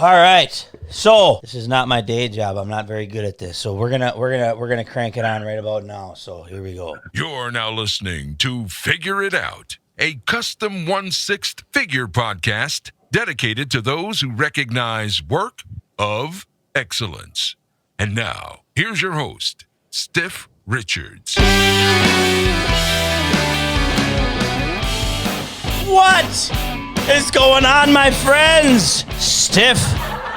All right. So this is not my day job. I'm not very good at this. So we're gonna crank it on right about now. So here we go. You're now listening to Figure It Out, a custom 1/6 figure podcast dedicated to those who recognize work of excellence. And now, here's your host, Stiff Richards. What is going on, my friends? Stiff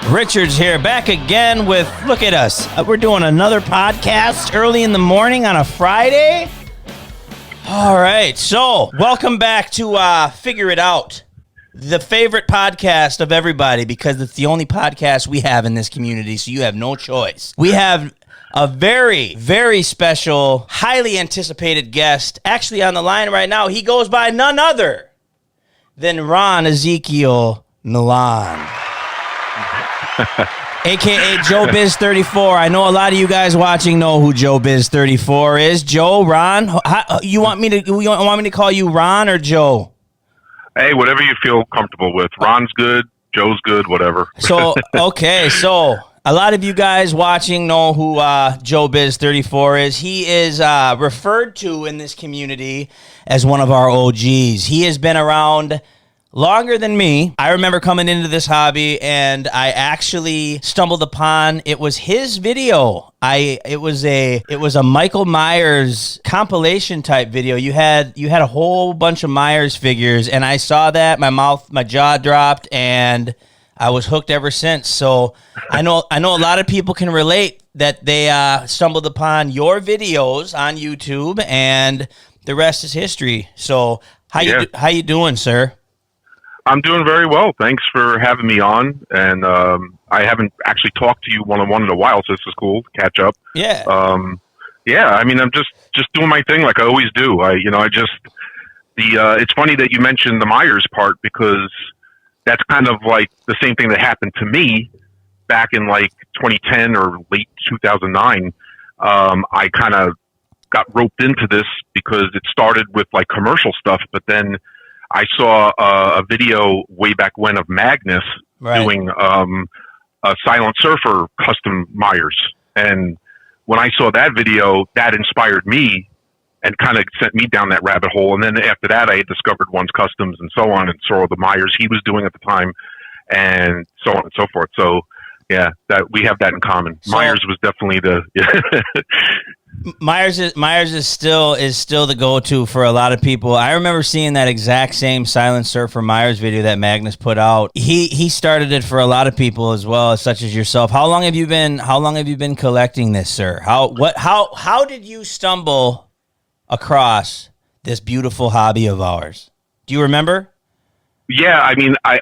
Richards here, back again with, look at us. We're doing another podcast early in the morning on a Friday. All right, so welcome back to Figure It Out, the favorite podcast of everybody, because it's the only podcast we have in this community, so you have no choice. We have a very, very special, highly anticipated guest actually on the line right now. He goes by none other than Ron Ezekiel Milan, a.k.a. JoeBizz34. I know a lot of you guys watching know who JoeBizz34 is. Joe, Ron, you want me to call you Ron or Joe? Hey, whatever you feel comfortable with. Ron's good, Joe's good, whatever. So, okay, so a lot of you guys watching know who JoeBizz34 is. He is referred to in this community as one of our OGs. He has been around longer than me. I remember coming into this hobby and I actually stumbled upon, it was his video. It was a Michael Myers compilation type video. You had a whole bunch of Myers figures, and I saw that, my jaw dropped, and I was hooked ever since. So I know a lot of people can relate that they stumbled upon your videos on YouTube, and the rest is history. So how you doing, sir? I'm doing very well. Thanks for having me on. And I haven't actually talked to you one-on-one in a while, so this is cool to catch up. Yeah. I mean, I'm just doing my thing like I always do. It's funny that you mentioned the Myers part, because that's kind of like the same thing that happened to me back in like 2010 or late 2009. I kind of got roped into this because it started with like commercial stuff, but then I saw a video way back when of Magnus doing a Silent Surfer custom Myers. And when I saw that video, that inspired me and kind of sent me down that rabbit hole. And then after that, I had discovered One's Customs and so on, and saw the Myers he was doing at the time, and so on and so forth. So yeah, that we have that in common. So, Myers was definitely Myers is still the go-to for a lot of people. I remember seeing that exact same Silent Surfer Myers video that Magnus put out. He started it for a lot of people as well, such as yourself. How long have you been collecting this, sir? How did you stumble across this beautiful hobby of ours? Do you remember? Yeah, I mean, I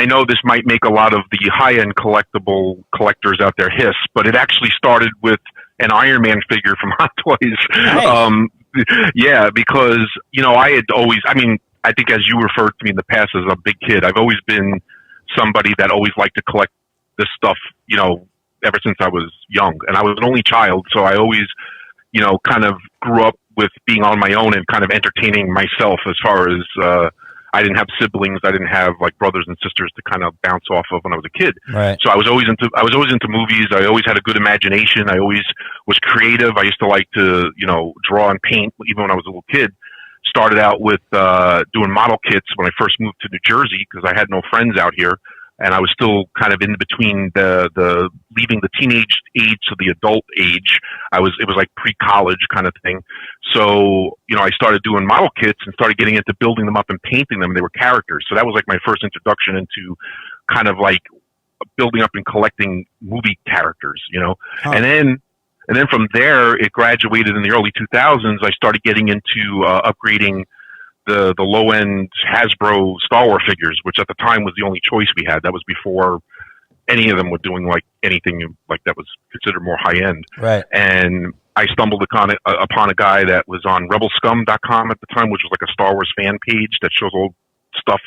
know this might make a lot of the high-end collectors out there hiss, but it actually started with an Iron Man figure from Hot Toys. Nice. Yeah, because, I had always, I think as you referred to me in the past as a big kid, I've always been somebody that always liked to collect this stuff, ever since I was young. And I was an only child, so I always, kind of grew up with being on my own and kind of entertaining myself, as far as, I didn't have siblings. I didn't have like brothers and sisters to kind of bounce off of when I was a kid. Right. So I was always into movies. I always had a good imagination. I always was creative. I used to like to, draw and paint even when I was a little kid. Started out with doing model kits when I first moved to New Jersey, because I had no friends out here, and I was still kind of in between the leaving the teenage age to the adult age. It was like pre-college kind of thing. So, I started doing model kits and started getting into building them up and painting them. They were characters. So that was like my first introduction into kind of like building up and collecting movie characters, Huh. And then from there, it graduated in the early 2000s. I started getting into upgrading the low-end Hasbro Star Wars figures, which at the time was the only choice we had. That was before any of them were doing like anything like that was considered more high-end. Right. And I stumbled upon a guy that was on rebelscum.com at the time, which was like a Star Wars fan page that shows old stuff.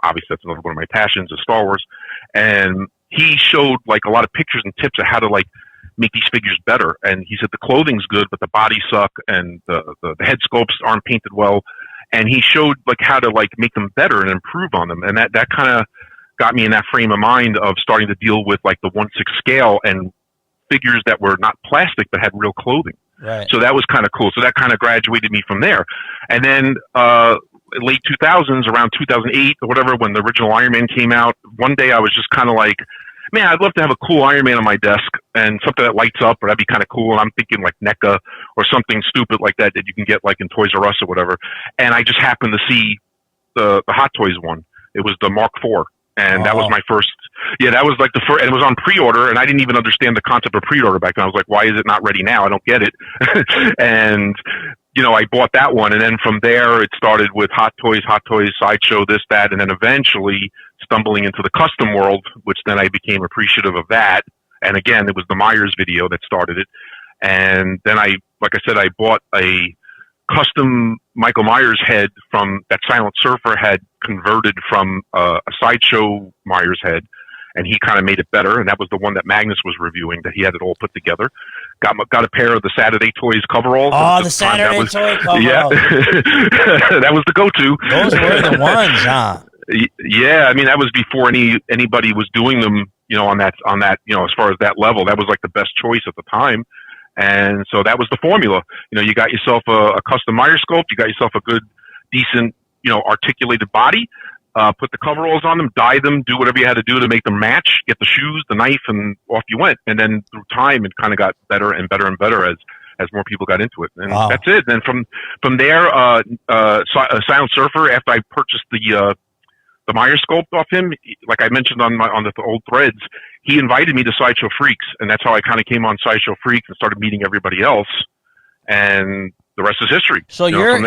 Obviously, that's another one of my passions is Star Wars. And he showed like a lot of pictures and tips of how to like make these figures better. And he said the clothing's good, but the bodies suck, and the head sculpts aren't painted well. And he showed like how to like make them better and improve on them. And that kind of got me in that frame of mind of starting to deal with like the 1/6 scale and figures that were not plastic but had real clothing. Right. So that was kind of cool. So that kind of graduated me from there. And then late 2000s, around 2008 or whatever, when the original Iron Man came out, one day I was just kind of like, man, I'd love to have a cool Iron Man on my desk and something that lights up, or that'd be kind of cool. And I'm thinking like NECA or something stupid like that you can get like in Toys R Us or whatever. And I just happened to see the Hot Toys one. It was the Mark IV. And that was my first, that was like the first, and it was on pre-order, and I didn't even understand the concept of pre-order back then. I was like, why is it not ready now? I don't get it. And, I bought that one, and then from there it started with Hot Toys, Sideshow, this, that, and then eventually stumbling into the custom world, which then I became appreciative of that. And again, it was the Myers video that started it. And then I bought a custom Michael Myers head from that Silent Surfer had converted from a Sideshow Myers head, and he kind of made it better. And that was the one that Magnus was reviewing, that he had it all put together. Got a pair of the Saturday Toys coveralls. Oh, the Saturday Toy coveralls. Yeah, that was the go-to. Those were the ones, huh? Yeah, I mean that was before anybody was doing them, on that, as far as that level. That was like the best choice at the time. And so that was the formula. You got yourself a custom Myers sculpt. You got yourself a good, decent, articulated body. Put the coveralls on them, dye them, do whatever you had to do to make them match. Get the shoes, the knife, and off you went. And then through time, it kind of got better and better and better as more people got into it. And that's it. And from there, Silent Surfer. After I purchased the Myers sculpt off him, like I mentioned on the old threads, he invited me to Sideshow Freaks, and that's how I kind of came on Sideshow Freaks and started meeting everybody else, and the rest is history. So your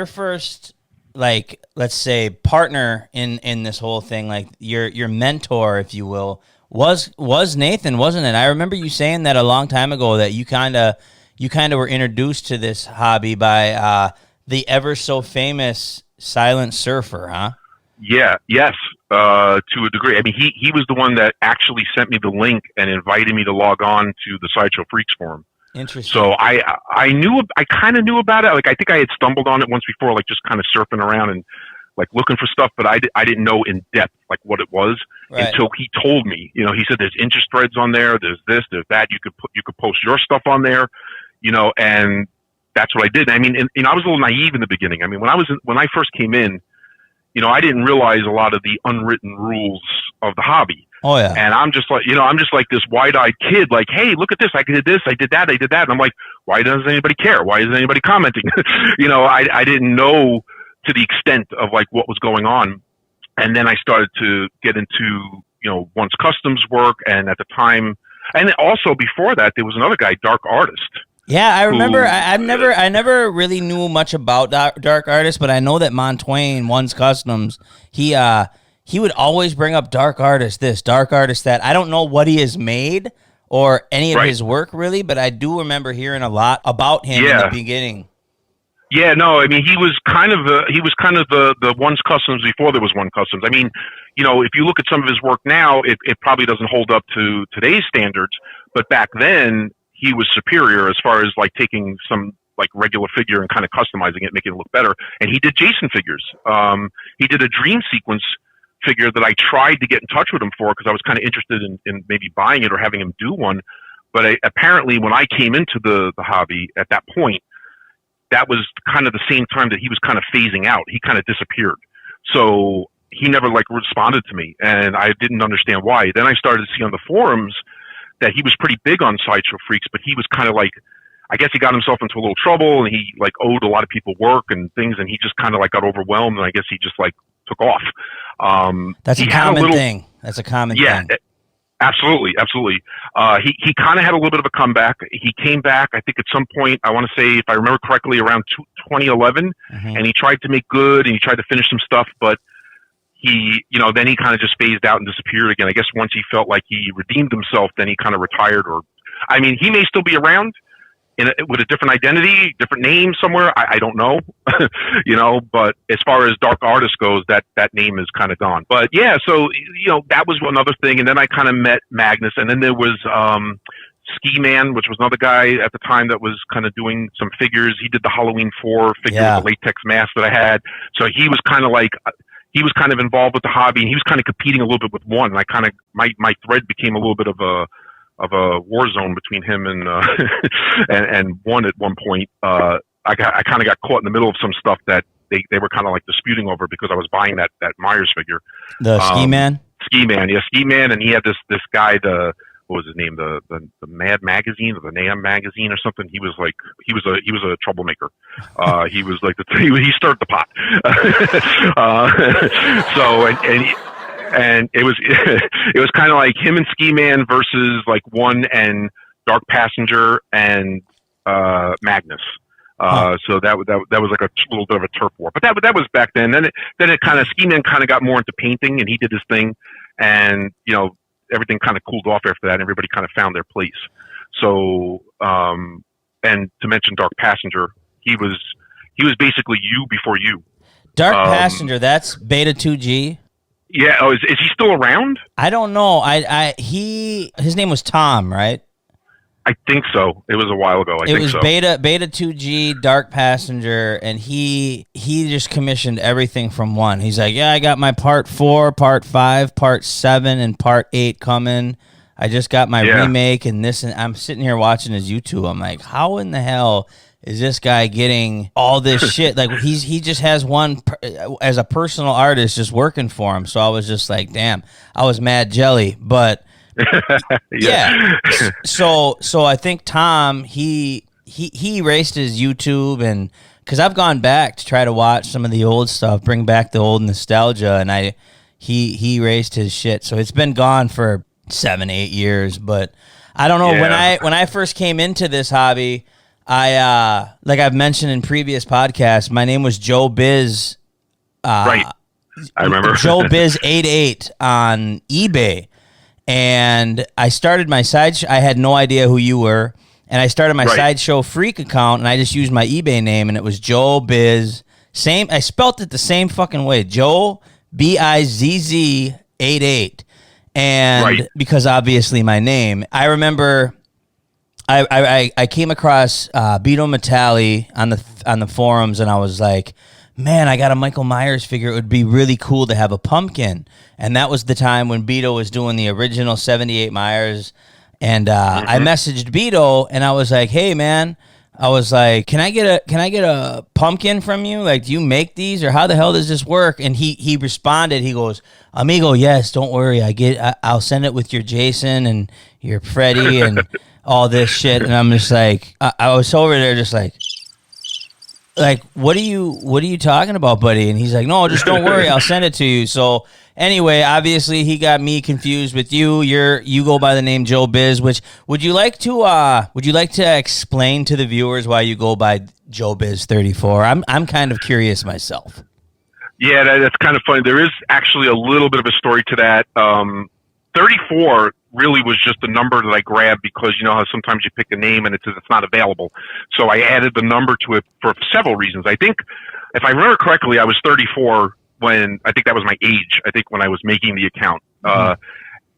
first, like, let's say, partner in this whole thing, like your mentor, if you will, was Nathan, wasn't it? I remember you saying that a long time ago, that you kind of were introduced to this hobby by the ever so famous Silent Surfer, huh? Yeah, yes, to a degree. I mean, he was the one that actually sent me the link and invited me to log on to the Sideshow Freaks forum. Interesting. So I kind of knew about it. Like, I think I had stumbled on it once before, like just kind of surfing around and like looking for stuff, but I didn't know in depth like what it was until he told me. He said there's interest threads on there, there's this, there's that. You could post your stuff on there, and that's what I did. I mean, I was a little naive in the beginning. I mean, when I first came in, I didn't realize a lot of the unwritten rules of the hobby. Oh yeah. And I'm just like this wide-eyed kid, like, hey, look at this. I did this. I did that. And I'm like, why doesn't anybody care? Why isn't anybody commenting? I didn't know to the extent of like what was going on. And then I started to get into, Once Customs work. And at the time, and also before that, there was another guy, Dark Artist. Yeah, I remember. I never really knew much about Dark Artist, but I know that Montwain, Once Customs, he would always bring up Dark Artist this, Dark Artist that. I don't know what he has made or any of his work really, but I do remember hearing a lot about him in the beginning. Yeah, no, I mean he was kind of the Once Customs before there was One Customs. I mean, if you look at some of his work now, it probably doesn't hold up to today's standards, but back then he was superior as far as like taking some like regular figure and kind of customizing it, making it look better. And he did Jason figures. He did a Dream Sequence figure that I tried to get in touch with him for, because I was kind of interested in maybe buying it or having him do one. But apparently when I came into the hobby at that point, that was kind of the same time that he was kind of phasing out. He kind of disappeared. So he never like responded to me, and I didn't understand why. Then I started to see on the forums that he was pretty big on Sideshow Freaks, but he was kind of like, I guess he got himself into a little trouble, and he like owed a lot of people work and things, and he just kind of like got overwhelmed, and I guess he just like took off. That's a common thing. That's a common thing. Absolutely. He kind of had a little bit of a comeback. He came back, I think at some point, I want to say, if I remember correctly, around 2011, and he tried to make good, and he tried to finish some stuff, but he, then he kind of just phased out and disappeared again. I guess once he felt like he redeemed himself, then he kind of retired. Or, I mean, he may still be around with a different identity, different name somewhere. I don't know, but as far as Dark Artist goes, that name is kind of gone. But yeah, so, that was another thing. And then I kind of met Magnus, and then there was, Ski Man, which was another guy at the time that was kind of doing some figures. He did the Halloween 4 figure with the latex mask that I had. So he was kind of like, he was kind of involved with the hobby, and he was kind of competing a little bit with one. And I kind of my thread became a little bit of a war zone between him and and one at one point. I kind of got caught in the middle of some stuff that they were kind of like disputing over because I was buying that Myers figure. The Ski Man? Ski Man, yeah, Ski Man, and he had this guy, what was his name? The Mad Magazine or the NAM Magazine or something. He was a troublemaker. He was like he stirred the pot. So and it was kind of like him and Ski Man versus like one and Dark Passenger and Magnus. So that was like a little bit of a turf war, but that was back then. Then it kind of Ski Man kind of got more into painting, and he did his thing, and everything kind of cooled off after that. And everybody kind of found their place. So and to mention Dark Passenger, he was basically you before you. Dark Passenger, that's Beta 2G. Yeah. Oh, is he still around? I don't know. His name was Tom, right? I think so. It was a while ago. It was Beta 2G, Dark Passenger, and he just commissioned everything from one. He's like, yeah, I got my part 4, part 5, part 7, and part 8 coming. I just got my remake and this, and I'm sitting here watching his YouTube. I'm like, how in the hell is this guy getting all this shit? Like he just has one as a personal artist just working for him. So I was just like, damn, I was mad jelly, but. Yeah. So I think Tom he erased his YouTube, and because I've gone back to try to watch some of the old stuff, bring back the old nostalgia, and he erased his shit. So it's been gone for 7-8 years. But I don't know, when I first came into this hobby, I like I've mentioned in previous podcasts, my name was JoeBizz. Right. I remember JoeBizz88 on eBay. And I started my I had no idea who you were, and I started my Sideshow Freak account, and I just used my eBay name, and it was JoeBizz. Same, I spelt it the same fucking way, Joe BIZZ 88, and because obviously my name. I remember I came across Beto Metalli on the forums, and I was like, man, I got a Michael Myers figure. It would be really cool to have a pumpkin. And that was the time when Beto was doing the original 78 Myers. And I messaged Beto, and I was like, hey, man, I was like, can I get a pumpkin from you? Like, do you make these, or how the hell does this work? And he responded. He goes, amigo, yes, don't worry. I'll send it with your Jason and your Freddy and all this shit. And I'm just like, I was over there just like, what are you talking about, buddy? And he's like, no, just don't worry, I'll send it to you. So anyway, obviously he got me confused with you. You go by the name JoeBizz, which would you like to explain to the viewers why you go by JoeBizz34? I'm kind of curious myself. Yeah, that's kind of funny. There is actually a little bit of a story to that. 34 really was just a number that I grabbed because you know how sometimes you pick a name and it says it's not available. So I added the number to it for several reasons. I think, if I remember correctly, I was 34 when, I think that was my age, I think when I was making the account.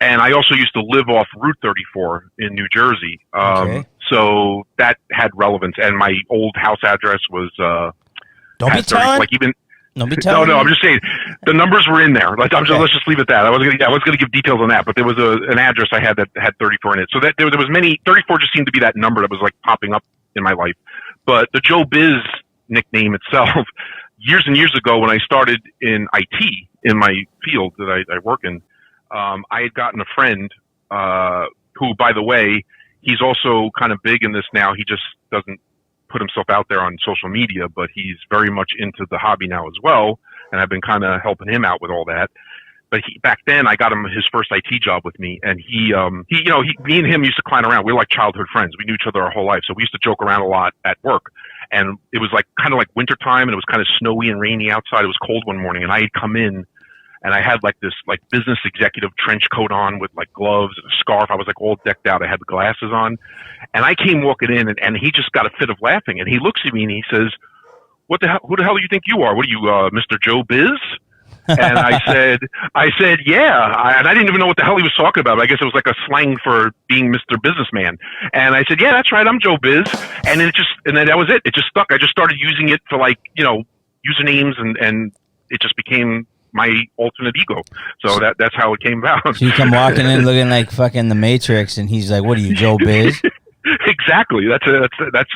And I also used to live off Route 34 in New Jersey. So that had relevance. And my old house address was, don't be telling. Like even, no, I'm just saying the numbers were in there. Let's just leave it at that. I was gonna give details on that, but there was an address I had that had 34 in it. So that there was many. 34 just seemed to be that number that was like popping up in my life. But the JoeBizz nickname itself, years and years ago when I started in IT in my field that I work in, I had gotten a friend who, by the way, he's also kind of big in this now. He just doesn't put himself out there on social media, but he's very much into the hobby now as well. And I've been kind of helping him out with all that. But back then I got him his first IT job with me, and me and him used to clown around. We were like childhood friends. We knew each other our whole life. So we used to joke around a lot at work, and it was like kind of like wintertime, and it was kind of snowy and rainy outside. It was cold one morning, and I had come in and I had like this like business executive trench coat on with like gloves and a scarf. I was like all decked out. I had the glasses on, and I came walking in, and he just got a fit of laughing, and he looks at me and he says, "What the hell? Who the hell do you think you are? What are you, Mr. JoeBizz?" And I said, yeah. And I didn't even know what the hell he was talking about. I guess it was like a slang for being Mr. Businessman. And I said, yeah, that's right. I'm JoeBizz. And then that was it. It just stuck. I just started using it for like, usernames, and it just became my alternate ego. So that's how it came about. So you come walking in looking like fucking the Matrix, and he's like, "What are you, Joe Biz?" Exactly. That's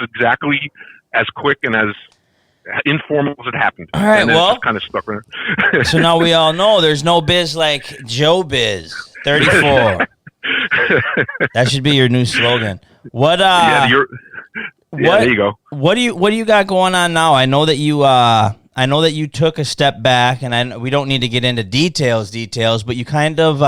exactly as quick and as informal as it happened. All right, and well, it's just kind of stuck with it. So now we all know there's no biz like JoeBizz34. That should be your new slogan. What? Yeah, there you go. What do you got going on now? I know that you took a step back, and we don't need to get into details, but you kind of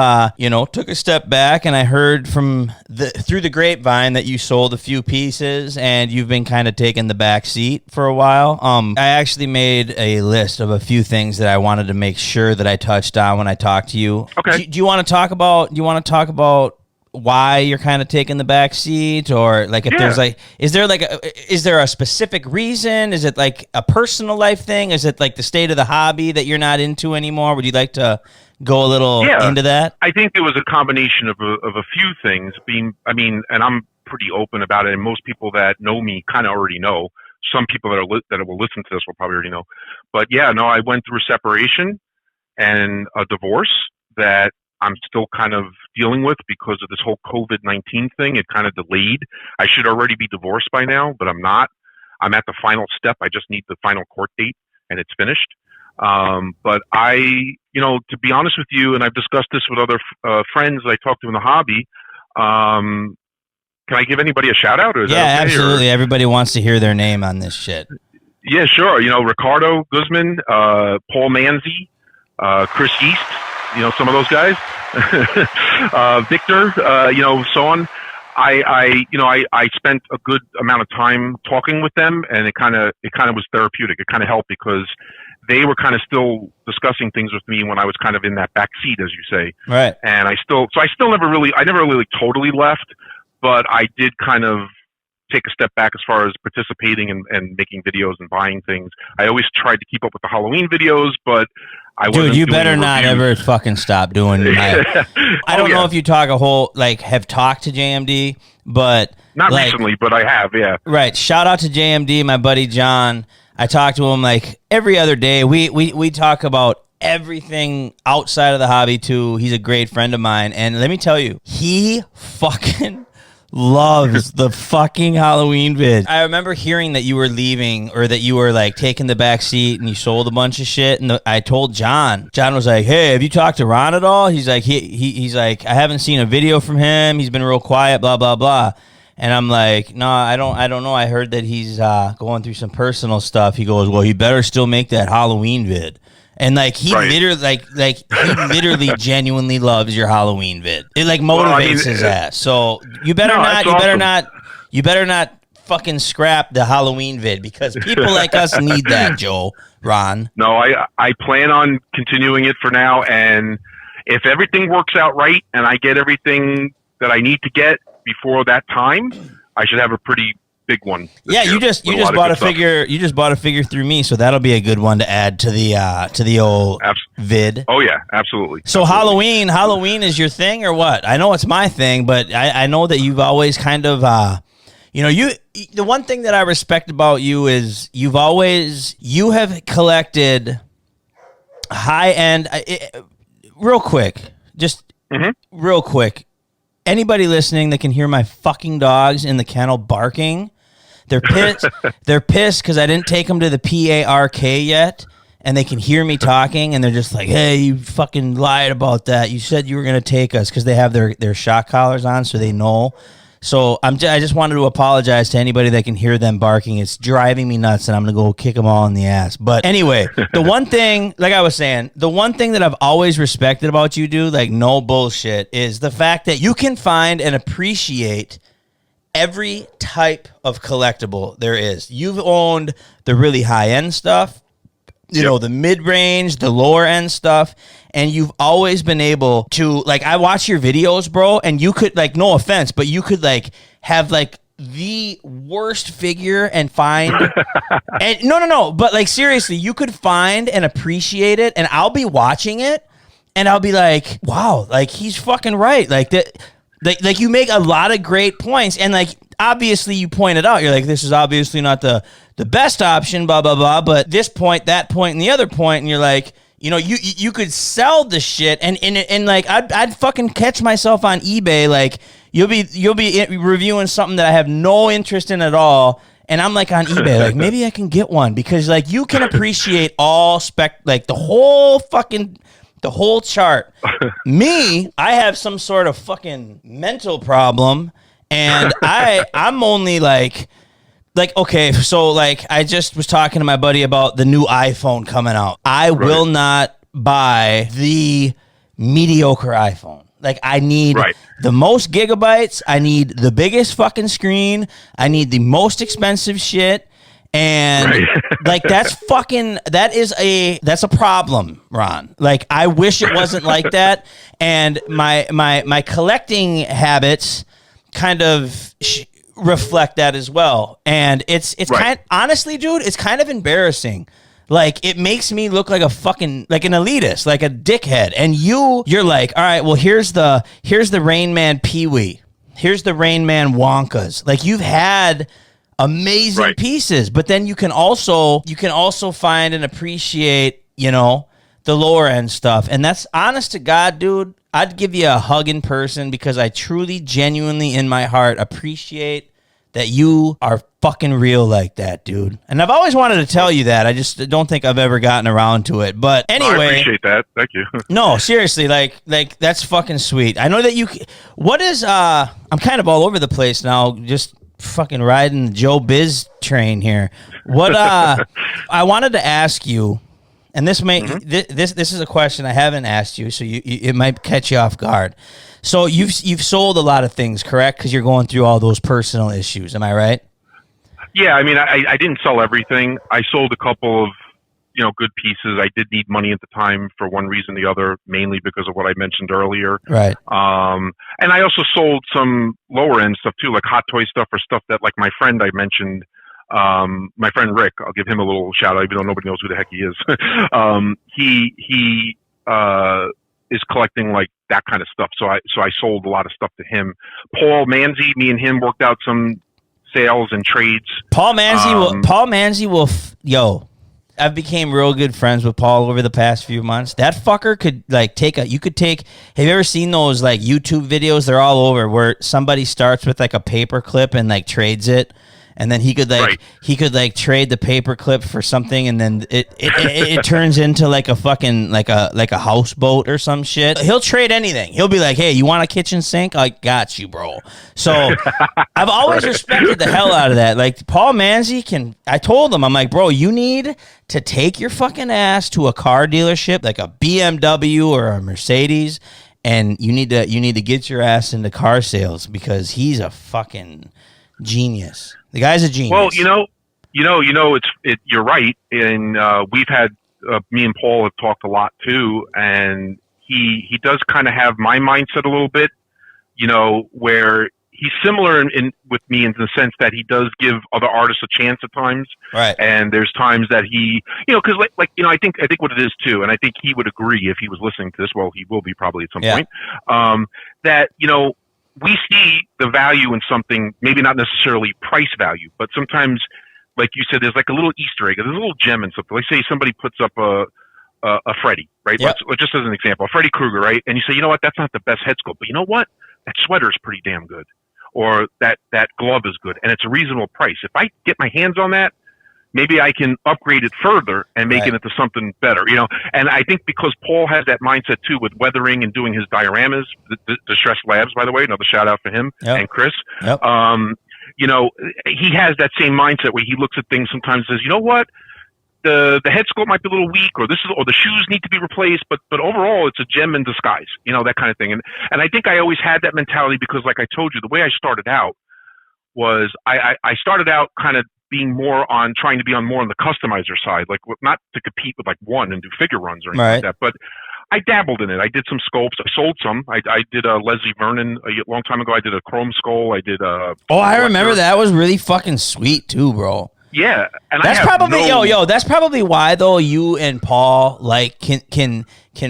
took a step back, and I heard through the grapevine that you sold a few pieces, and you've been kind of taking the back seat for a while. I actually made a list of a few things that I wanted to make sure that I touched on when I talked to you. Okay. Do you want to talk about why you're kind of taking the back seat, or like if there's like, is there a specific reason? Is it like a personal life thing? Is it like the state of the hobby that you're not into anymore? Would you like to go a little into that? I think it was a combination of a few things. And I'm pretty open about it, and most people that know me kind of already know. Some people that will listen to this will probably already know. But I went through a separation and a divorce that I'm still kind of dealing with because of this whole COVID-19 thing. It kind of delayed. I should already be divorced by now, but I'm not. I'm at the final step. I just need the final court date, and it's finished. But to be honest with you, and I've discussed this with other friends I talk to in the hobby, can I give anybody a shout out? Or is that okay, absolutely. Everybody wants to hear their name on this shit. Yeah, sure. Ricardo Guzman, Paul Manzi, Chris East, some of those guys, Victor, so on. I spent a good amount of time talking with them, and it kind of was therapeutic. It kind of helped because they were kind of still discussing things with me when I was kind of in that back seat, as you say. Right. And I never really totally left, but I did kind of take a step back as far as participating and making videos and buying things. I always tried to keep up with the Halloween videos, but I wasn't. Dude, you better not ever fucking stop doing that. I don't know if you have talked to JMD, but not recently, but I have, yeah. Right. Shout out to JMD, my buddy John. I talk to him like every other day. We talk about everything outside of the hobby too. He's a great friend of mine, and let me tell you, he fucking loves the fucking Halloween vid. I remember hearing that you were leaving, or that you were like taking the back seat and you sold a bunch of shit, and I told John was like, "Hey, have you talked to Ron at all?" He's like, he's like, "I haven't seen a video from him. He's been real quiet, blah blah blah." And I'm like, "No, I don't know. I heard that he's going through some personal stuff." He goes, "Well, he better still make that Halloween vid." And like he literally genuinely loves your Halloween vid. It like motivates his ass. So you better not fucking scrap the Halloween vid, because people like us need that, Joe. Ron. No, I plan on continuing it for now, and if everything works out right and I get everything that I need to get before that time, I should have a pretty big one. Yeah, you just bought a figure. You just bought a figure through me, so that'll be a good one to add to the old vid. Oh yeah, absolutely. So absolutely. Halloween is your thing, or what? I know it's my thing, but I know that you've always kind of the one thing that I respect about you is you have collected high end. Real quick. Anybody listening that can hear my fucking dogs in the kennel barking, they're pissed. They're pissed because I didn't take them to the PARK yet, and they can hear me talking, and they're just like, "Hey, you fucking lied about that. You said you were going to take us," because they have their shock collars on, so they know. So I just wanted to apologize to anybody that can hear them barking. It's driving me nuts, and I'm going to go kick them all in the ass. But anyway, the one thing, like I was saying, the one thing that I've always respected about you, dude, like no bullshit, is the fact that you can find and appreciate every type of collectible there is. You've owned the really high-end stuff, the mid-range, the lower-end stuff, and you've always been able to, like, I watch your videos, bro, and you could, like, no offense, but you could, like, have, like, the worst figure and find, and no, but, like, seriously, you could find and appreciate it, and I'll be watching it, and I'll be like, wow, like, he's fucking right, like, that, like, you make a lot of great points, and, like, obviously you pointed out, you're like, this is obviously not the best option, blah, blah, blah, but this point, that point, and the other point, and you're like, you could sell the shit, and like I'd fucking catch myself on eBay, like you'll be reviewing something that I have no interest in at all, and I'm like on eBay, like maybe I can get one, because like you can appreciate all like the whole chart. Me, I have some sort of fucking mental problem, and I'm only like, okay, so like I just was talking to my buddy about the new iPhone coming out. I will not buy the mediocre iPhone. Like I need the most gigabytes. I need the biggest fucking screen. I need the most expensive shit. And like that's a problem, Ron. Like I wish it wasn't like that. And my collecting habits kind of reflect that as well. And it's honestly, dude, it's kind of embarrassing. Like it makes me look like a fucking like an elitist, like a dickhead. And you're like, all right, well here's the Rain Man Pee-wee. Here's the Rain Man Wonkas. Like you've had amazing pieces, but then you can also find and appreciate, the lower end stuff. And that's honest to God, dude. I'd give you a hug in person, because I truly, genuinely in my heart appreciate that you are fucking real like that, dude. And I've always wanted to tell you that. I just don't think I've ever gotten around to it. But anyway, I appreciate that. Thank you. No, seriously, like that's fucking sweet. I know that what is I'm kind of all over the place now, just fucking riding the Joe Biz train here. What I wanted to ask you, and this is a question I haven't asked you, so it might catch you off guard. So you've sold a lot of things, correct? Because you're going through all those personal issues. Am I right? Yeah, I mean, I didn't sell everything. I sold a couple of good pieces. I did need money at the time for one reason or the other, mainly because of what I mentioned earlier. Right. And I also sold some lower end stuff too, like hot toy stuff or stuff that, like my friend I mentioned, my friend Rick, I'll give him a little shout out, even though nobody knows who the heck he is. He is collecting like that kind of stuff. So I sold a lot of stuff to him. Paul Manzi, me and him worked out some sales and trades. Paul Manzi will I've became real good friends with Paul over the past few months. That fucker could like have you ever seen those like YouTube videos? They're all over, where somebody starts with like a paper clip and like trades it. And then he could trade the paperclip for something, and then it turns into like a fucking like a houseboat or some shit. He'll trade anything. He'll be like, "Hey, you want a kitchen sink? I got you, bro." So I've always respected the hell out of that. Like Paul Manzi I told him, I'm like, bro, you need to take your fucking ass to a car dealership, like a BMW or a Mercedes, and you need to get your ass into car sales, because he's a fucking genius. The guy's a genius. Well, you're right, and we've had me and Paul have talked a lot too, and he does kind of have my mindset a little bit, where he's similar with me in the sense that he does give other artists a chance at times, right? And there's times that he, because I think what it is too, and I think he would agree if he was listening to this. Well, he will be probably at some point. That we see the value in something, maybe not necessarily price value, but sometimes, like you said, there's like a little Easter egg, there's a little gem in something. Like say somebody puts up a Freddy, right? Yep. Just as an example, a Freddy Krueger, right? And you say, you know what, that's not the best head sculpt, but you know what? That sweater is pretty damn good. Or that glove is good, and it's a reasonable price. If I get my hands on that, maybe I can upgrade it further and make it into something better, And I think because Paul has that mindset too with weathering and doing his dioramas, the Distress Labs, by the way, another shout out for him and Chris. Yep. He has that same mindset where he looks at things sometimes and says, you know what? The head sculpt might be a little weak, or the shoes need to be replaced, but overall it's a gem in disguise, that kind of thing. And I think I always had that mentality because, like I told you, the way I started out was I started out kind of being trying to be more on the customizer side, like not to compete with like One and do figure runs or anything like that, but I dabbled in it. I did some sculpts. I sold some. I did a Leslie Vernon a long time ago. I did a chrome skull. I did a. Oh, I remember that was really fucking sweet too, bro. Yeah, and That's I have probably no, that's probably why though you and Paul like can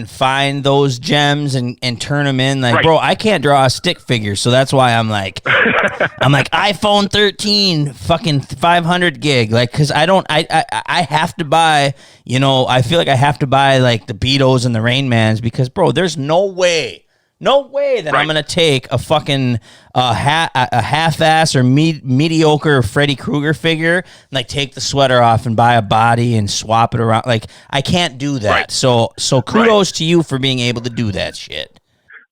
find those gems and turn them in. Like, right. bro, I can't draw a stick figure, so that's why I'm like iPhone 13 fucking 500 gig, like, because I have to buy, I feel like I have to buy like the Beatles and the Rain Mans, because bro, there's no way that I'm gonna take a fucking half-ass or mediocre Freddy Krueger figure and like take the sweater off and buy a body and swap it around. Like, I can't do that. Right. So kudos to you for being able to do that shit.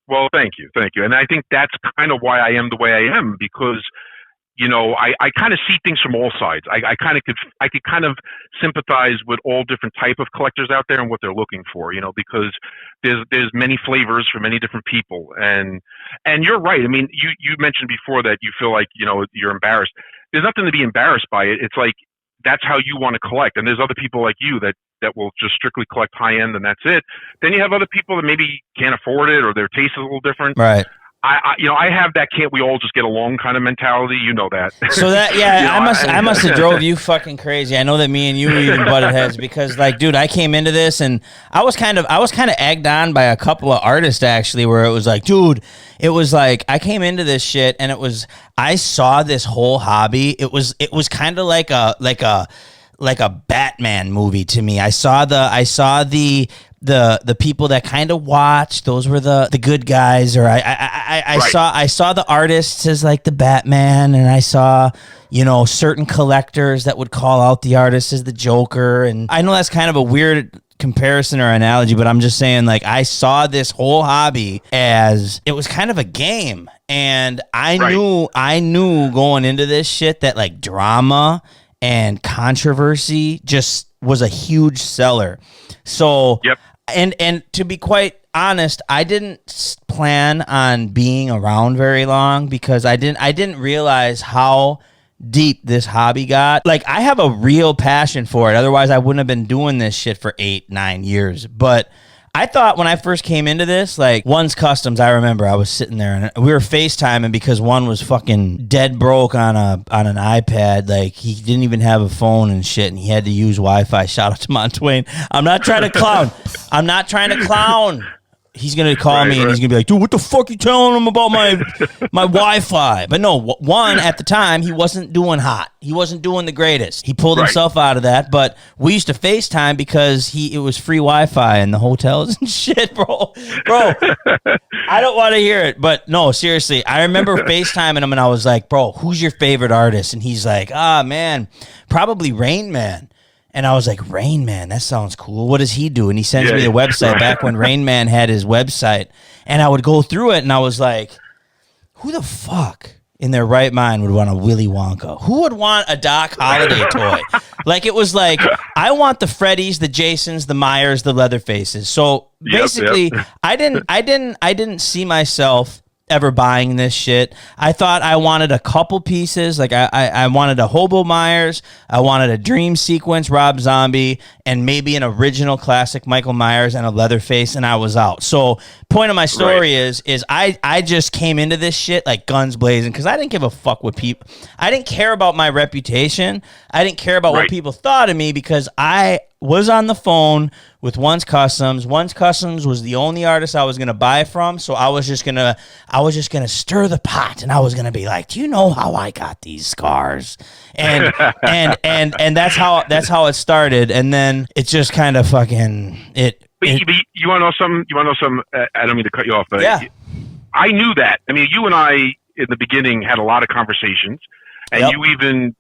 Well, thank you, and I think that's kind of why I am the way I am, because I kind of see things from all sides. I could kind of sympathize with all different type of collectors out there and what they're looking for, because there's many flavors for many different people. And you're right. I mean, you mentioned before that you feel like, you're embarrassed. There's nothing to be embarrassed by it. It's like, that's how you want to collect. And there's other people like you that will just strictly collect high end and that's it. Then you have other people that maybe can't afford it or their taste is a little different. Right. I have that can't we all just get along kind of mentality. You know that. So that, yeah, I must have drove you fucking crazy. I know that me and you even butted heads because, like, dude, I came into this and I was kind of egged on by a couple of artists actually, where it was like, dude, it was like I came into this shit and I saw this whole hobby. It was kind of like a Batman movie to me. I saw the people that kind of watched, those were the good guys, or I saw the artists as like the Batman, and I saw certain collectors that would call out the artist as the Joker. And I know that's kind of a weird comparison or analogy, but I'm just saying, like, I saw this whole hobby as it was kind of a game, and I knew going into this shit that like drama and controversy just was a huge seller. So, yep. And to be quite honest, I didn't plan on being around very long because I didn't realize how deep this hobby got. Like, I have a real passion for it. Otherwise, I wouldn't have been doing this shit for 8-9 years. But I thought when I first came into this, like, One's Customs, I remember I was sitting there and we were FaceTiming because One was fucking dead broke on an iPad. Like, he didn't even have a phone and shit, and he had to use Wi-Fi. Shout out to Montwain. I'm not trying to clown. He's going to call me and he's going to be like, dude, what the fuck you telling him about my Wi-Fi? But no, One, at the time, he wasn't doing hot. He wasn't doing the greatest. He pulled himself out of that, but we used to FaceTime because it was free Wi-Fi in the hotels and shit, bro. I don't want to hear it, but no, seriously. I remember FaceTiming him and I was like, bro, who's your favorite artist? And he's like, man, probably Rain Man. And I was like, Rain Man, that sounds cool. What does he do? And he sends me the website back when Rain Man had his website. And I would go through it and I was like, who the fuck in their right mind would want a Willy Wonka? Who would want a Doc Holliday toy? Like, it was like, I want the Freddys, the Jasons, the Myers, the Leatherfaces. So basically, I didn't see myself ever buying this shit. I thought I wanted a couple pieces. Like, I wanted a Hobo Myers, I wanted a Dream Sequence Rob Zombie, and maybe an original classic Michael Myers and a Leatherface, and I was out. So point of my story is I just came into this shit like guns blazing because I didn't give a fuck what people. I didn't care about my reputation. I didn't care about what people thought of me because I was on the phone with One's Customs. One's Customs was the only artist I was gonna buy from, so I was just gonna stir the pot, and I was gonna be like, "Do you know how I got these scars?" And and that's how it started, and then it just kind of fucking it. But you want to know something? I don't mean to cut you off, but yeah. I knew that. I mean, you and I in the beginning had a lot of conversations, and you even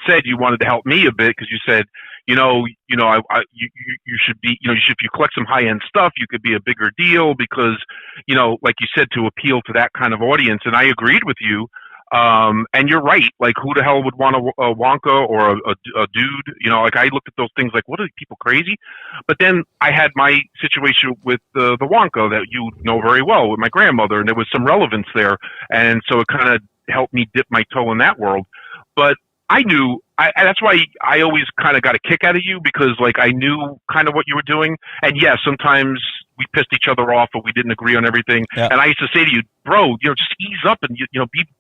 said you wanted to help me a bit because you said, you should be, if you collect some high end stuff, you could be a bigger deal because, like you said, to appeal to that kind of audience. And I agreed with you. And you're right. Like, who the hell would want a Wonka or a dude? Like, I looked at those things like, what are people crazy? But then I had my situation with the Wonka that you know very well with my grandmother, and there was some relevance there. And so it kind of helped me dip my toe in that world. But I knew, that's why I always kind of got a kick out of you because, like, I knew kind of what you were doing. And yes, sometimes we pissed each other off or we didn't agree on everything. Yeah. And I used to say to you, bro, just ease up and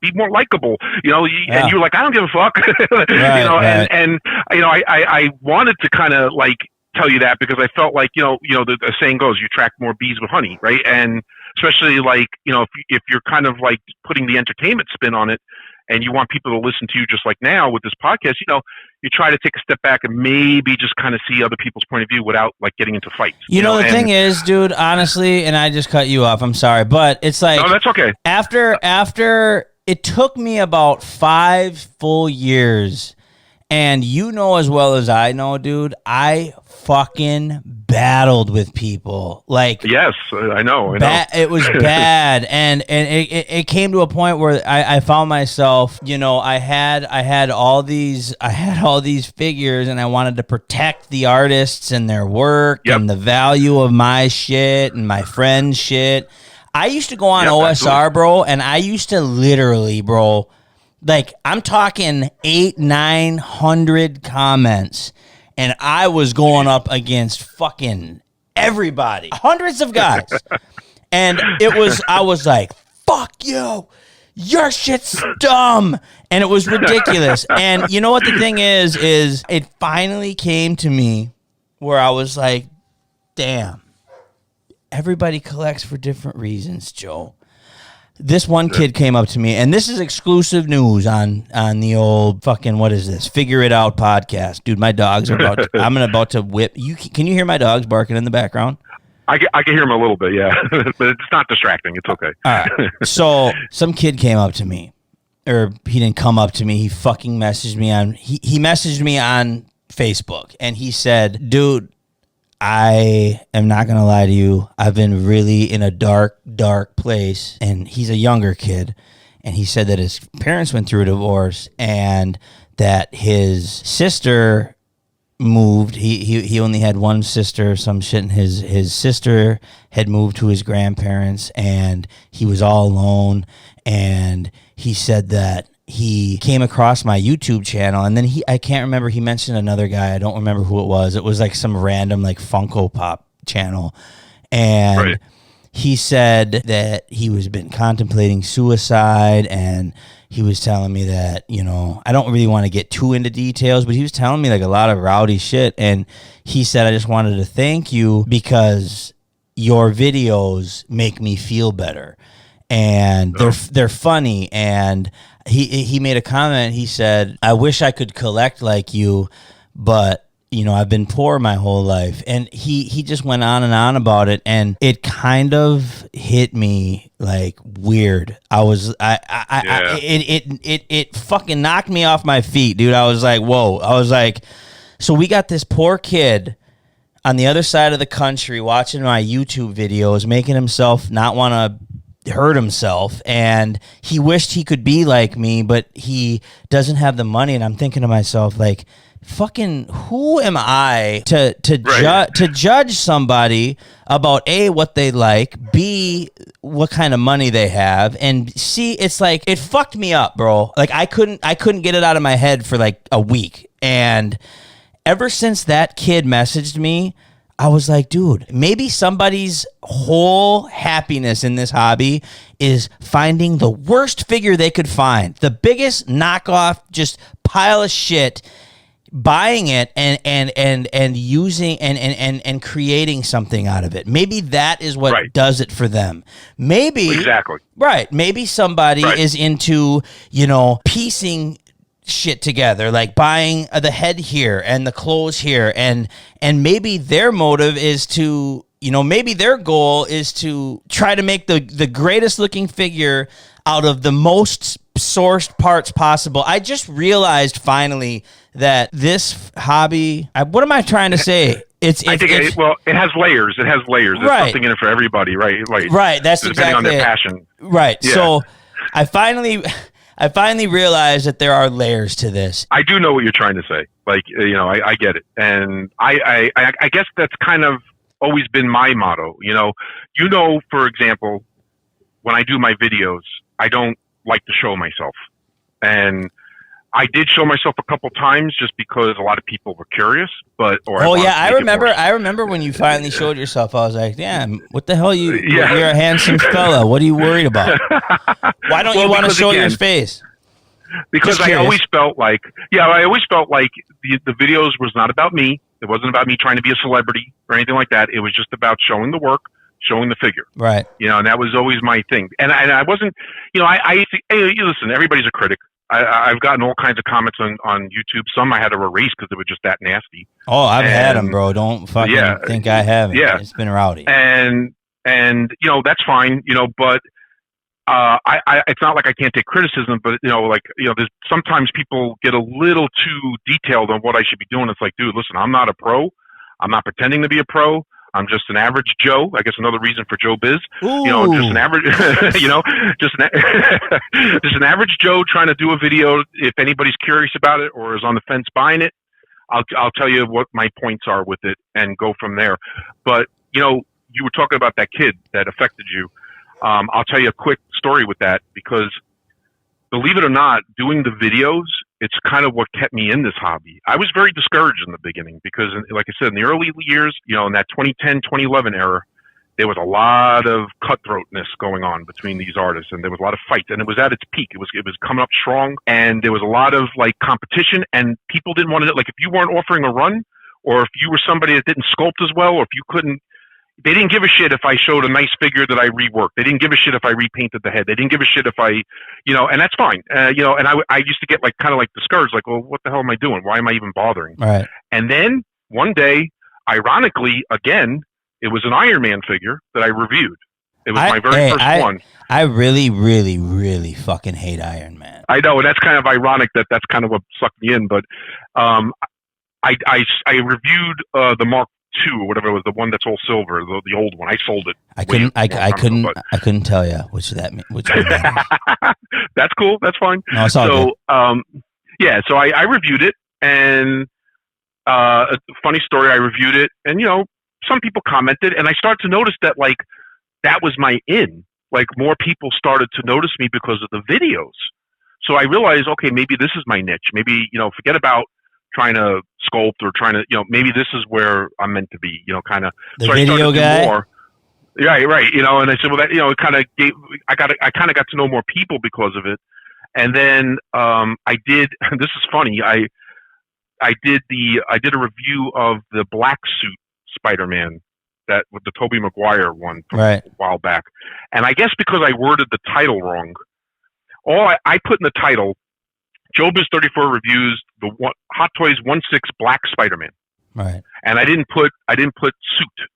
be more likable. Yeah. And you're like, I don't give a fuck. Right. And I wanted to kind of like tell you that because I felt like the saying goes, you attract more bees with honey, right? And especially like if you're kind of like putting the entertainment spin on it, and you want people to listen to you just like now with this podcast, you try to take a step back and maybe just kind of see other people's point of view without like getting into fights. The thing is, dude, honestly, and I just cut you off, I'm sorry, but it's like, no, that's okay. After it took me about 5 full years, and as well as I know, dude, I fucking battled with people. Like, yes, I know. It was bad, and it came to a point where I found myself, I had all these figures, and I wanted to protect the artists and their work and the value of my shit and my friend's shit. I used to go on OSR, absolutely. Bro, and I used to literally, bro, like, I'm talking 800-900 comments, and I was going up against fucking everybody, hundreds of guys. And I was like, fuck you, your shit's dumb. And it was ridiculous. And you know what the thing is it finally came to me where I was like, damn, everybody collects for different reasons, Joe. This one kid came up to me, and this is exclusive news on the old fucking, what is this, Figure It Out podcast. Dude, my dogs are I'm about to whip. Can you hear my dogs barking in the background? I can hear them a little bit, yeah. But it's not distracting. It's okay. All right. So some kid came up to me, or he didn't come up to me. He fucking messaged me he messaged me on Facebook, and he said, dude, I am not going to lie to you. I've been really in a dark, dark place. And he's a younger kid. And he said that his parents went through a divorce and that his sister moved. He only had one sister or some shit. And his sister had moved to his grandparents and he was all alone. And he said that he came across my YouTube channel, and then I can't remember, he mentioned another guy. I don't remember who it was. It was like some random like Funko Pop channel. And he said that he was been contemplating suicide, and he was telling me that, I don't really want to get too into details, but he was telling me like a lot of rowdy shit. And he said, I just wanted to thank you because your videos make me feel better. And they're funny. And he made a comment. He said, I wish I could collect like you, but I've been poor my whole life. And he just went on and on about it, and it kind of hit me like weird. It fucking knocked me off my feet, dude. I was like, whoa. I was like, so we got this poor kid on the other side of the country watching my YouTube videos, making himself not want to hurt himself, and he wished he could be like me, but he doesn't have the money. And I'm thinking to myself, like, fucking who am I to judge somebody about A, what they like, B, what kind of money they have, and C, it's like, it fucked me up, bro. Like, I couldn't get it out of my head for like a week. And ever since that kid messaged me, I was like, dude, maybe somebody's whole happiness in this hobby is finding the worst figure they could find, the biggest knockoff, just pile of shit, buying it and using and creating something out of it. Maybe that is what does it for them. Maybe exactly right. Maybe somebody is into piecing shit together, like buying the head here and the clothes here, and maybe their motive is to maybe their goal is to try to make the greatest looking figure out of the most sourced parts possible. I just realized finally that this hobby, what am I trying to say? It has layers. It has layers. There's something in it for everybody, right? Right. That's depending exactly on their passion. Right. Yeah. So I finally realized that there are layers to this. I do know what you're trying to say. Like, I get it. And I guess that's kind of always been my motto. For example, when I do my videos, I don't like to show myself. And I did show myself a couple times just because a lot of people were curious. I remember when you finally showed yourself. I was like, "Damn, what the hell? You're a handsome fella. What are you worried about? Why don't you want to show your face?" Because I always felt like, the videos was not about me. It wasn't about me trying to be a celebrity or anything like that. It was just about showing the work, showing the figure. Right. And that was always my thing. And I wasn't, listen, everybody's a critic. I've gotten all kinds of comments on YouTube. Some I had to erase because they were just that nasty. Oh, I've had them, bro. Don't fucking think I haven't. Yeah. It's been rowdy. And that's fine, but it's not like I can't take criticism, but there's sometimes people get a little too detailed on what I should be doing. It's like, dude, listen, I'm not a pro. I'm not pretending to be a pro. I'm just an average Joe. I guess another reason for Joe Biz. Ooh. Just an average, just an average Joe trying to do a video. If anybody's curious about it or is on the fence buying it, I'll tell you what my points are with it and go from there. But you were talking about that kid that affected you. I'll tell you a quick story with that because, believe it or not, doing the videos, it's kind of what kept me in this hobby. I was very discouraged in the beginning because, like I said, in the early years, in that 2010, 2011 era, there was a lot of cutthroatness going on between these artists, and there was a lot of fights, and it was at its peak. It was coming up strong, and there was a lot of competition, and people didn't want to, if you weren't offering a run, or if you were somebody that didn't sculpt as well, or if you couldn't. They didn't give a shit if I showed a nice figure that I reworked. They didn't give a shit if I repainted the head. They didn't give a shit if I, and that's fine. And I used to get kind of discouraged, well, what the hell am I doing? Why am I even bothering? Right. And then one day, ironically, again, it was an Iron Man figure that I reviewed. It was my very first one. I really, really, really fucking hate Iron Man. I know, and that's kind of ironic that's kind of what sucked me in. But I reviewed the Mark II or whatever it was, the one that's all silver, the old one. I sold it. I couldn't tell you which one. That's cool. That's fine. No, it's all good. So I reviewed it, and a funny story. I reviewed it, and some people commented, and I started to notice that that was my in. More people started to notice me because of the videos. So I realized, okay, maybe this is my niche. Maybe forget about trying to sculpt or trying to, maybe this is where I'm meant to be, kind of. The so video I guy? More. Yeah, right. And I said, well, that, it kind of gave, I kind of got to know more people because of it. And then I did, this is funny, I did a review of the black suit Spider-Man, that with the Tobey Maguire one from a while back. And I guess because I worded the title wrong, I put in the title, JoeBizz34 reviews the Hot Toys 1/6 Black Spider-Man. Right. And I didn't put suit.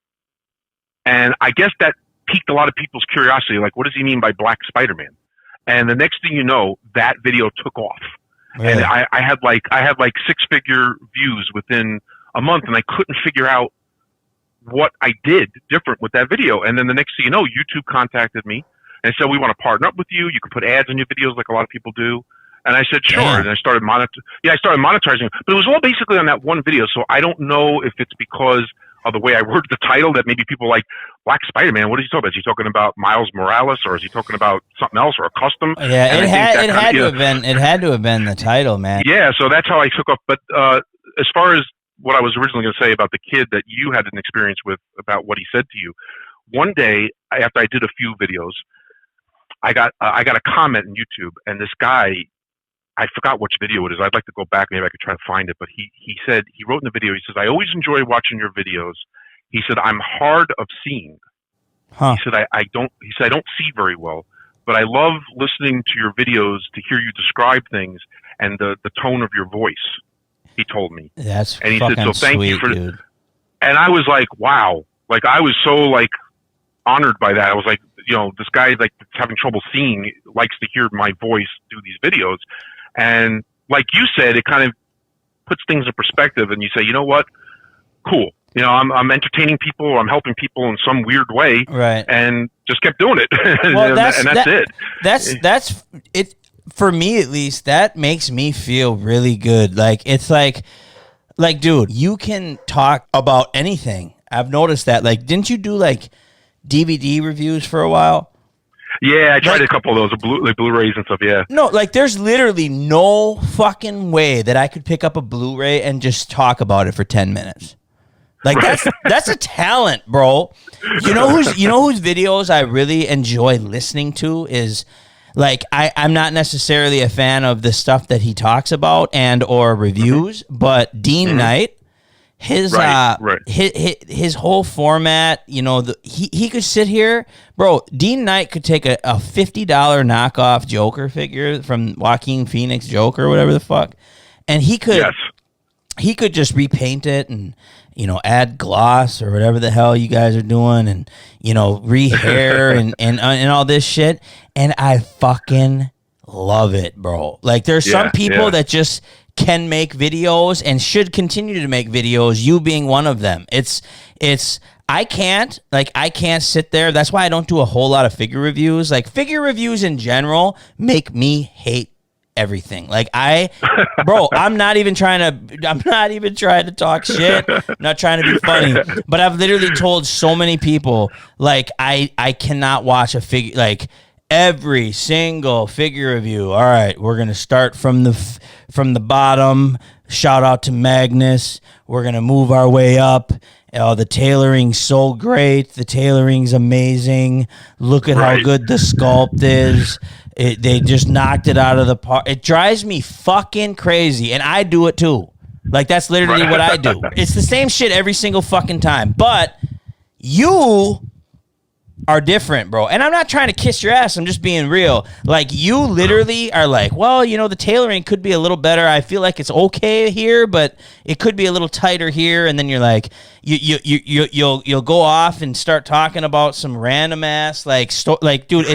And I guess that piqued a lot of people's curiosity. What does he mean by Black Spider-Man? And the next thing you know, that video took off. Really? And I had 6-figure views within a month, and I couldn't figure out what I did different with that video. And then the next thing you know, YouTube contacted me and said, we want to partner up with you. You can put ads in your videos like a lot of people do. And I said, sure. Damn. And I started monetizing. But it was all basically on that one video. So I don't know if it's because of the way I worded the title that maybe people like Black Spider-Man. What is he talking about? Is he talking about Miles Morales, or is he talking about something else, or a custom? Yeah, it had to have been the title, man. Yeah, so that's how I took off. But as far as what I was originally going to say about the kid that you had an experience with, about what he said to you, one day after I did a few videos, I got a comment on YouTube, and this guy, I forgot which video it is. I'd like to go back. Maybe I could try to find it. But he said, he wrote in the video, he says, I always enjoy watching your videos. He said, I'm hard of seeing. He said, I don't see very well, but I love listening to your videos to hear you describe things and the tone of your voice, he told me. That's and he fucking said, so thank sweet, you for dude. And I was like, wow. I was so honored by that. I was like, this guy that's having trouble seeing likes to hear my voice do these videos. And like you said, it kind of puts things in perspective, and you say, you know what? Cool. I'm entertaining people, or I'm helping people in some weird way. Right. And just kept doing it. Well, that's it. That's it. For me, at least, that makes me feel really good. It's like, dude, you can talk about anything. I've noticed that. Didn't you do DVD reviews for a while? Yeah, I tried Like, a couple of those, like Blu-rays and stuff. Yeah. no, like there's literally no fucking way that I could pick up a Blu-ray and just talk about it for 10 minutes. Like that's a talent, bro. You know whose videos I really enjoy listening to is like I'm not necessarily a fan of the stuff that he talks about and or reviews, but Dean Knight, his his whole format, he could sit here, bro. Dean Knight could take a $50 knockoff Joker figure from Joaquin Phoenix Joker or whatever the fuck, and he could just repaint it and add gloss or whatever the hell you guys are doing, and rehair and all this shit, and I fucking love it, bro. Like there's some people that just can make videos and should continue to make videos, you being one of them. I can't sit there. That's why I don't do a whole lot of figure reviews. Like figure reviews in general make me hate everything. Like I'm not even trying to talk shit. I'm not trying to be funny, but I've literally told so many people, like I cannot watch a figure, like every single figure review. All right, we're gonna start from the bottom. Shout out to Magnus. We're gonna move our way up. The tailoring's so great. The tailoring's amazing. Look at how good the sculpt is. They just knocked it out of the park. It drives me fucking crazy, and I do it too. Like that's literally what I do. It's the same shit every single fucking time. But you are different, bro. And I'm not trying to kiss your ass. I'm just being real. Like you literally are like, well, the tailoring could be a little better. I feel like it's okay here, but it could be a little tighter here. And then you're like, you'll go off and start talking about some random ass like dude.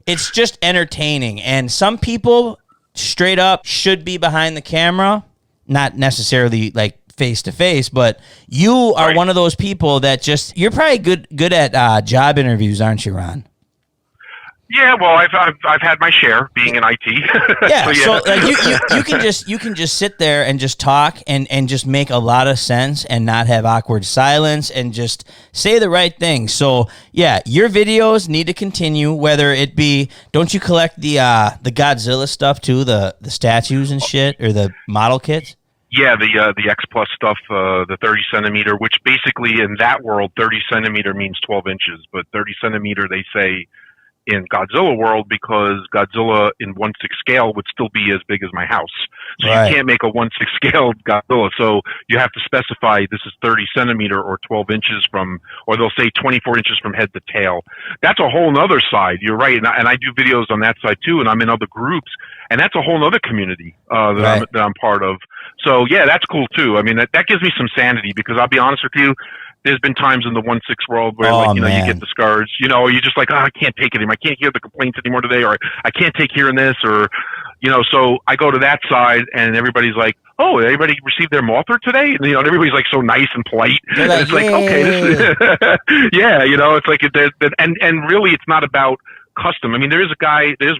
It's just entertaining. And some people straight up should be behind the camera, not necessarily like face to face, but you are one of those people that you're probably good at job interviews, aren't you, Ron? Yeah, well, I've had my share being in IT. Yeah, so like you can just sit there and just talk and just make a lot of sense and not have awkward silence and just say the right thing. So yeah, your videos need to continue. Whether it be, don't you collect the Godzilla stuff too, the statues and shit, or the model kits? Yeah, the X Plus stuff, the 30 centimeter, which basically in that world, 30 centimeter means 12 inches, but 30 centimeter they say in Godzilla world, because Godzilla in 1/6 scale would still be as big as my house. So you can't make a 1/6 scale Godzilla. So you have to specify this is 30 centimeter or 12 inches from, or they'll say 24 inches from head to tail. That's a whole nother side. You're right. And I do videos on that side too. And I'm in other groups, and that's a whole nother community that I'm part of. So yeah, that's cool too. I mean, that gives me some sanity, because I'll be honest with you, there's been times in the 1/6 world where you get discouraged, or you're just like, I can't take it anymore. I can't hear the complaints anymore today, or I can't take hearing this, or, so I go to that side and everybody's like, oh, everybody received their Mothra today? And, and everybody's like so nice and polite. And it's like, okay, this is, it's like, and really it's not about custom. I mean, there's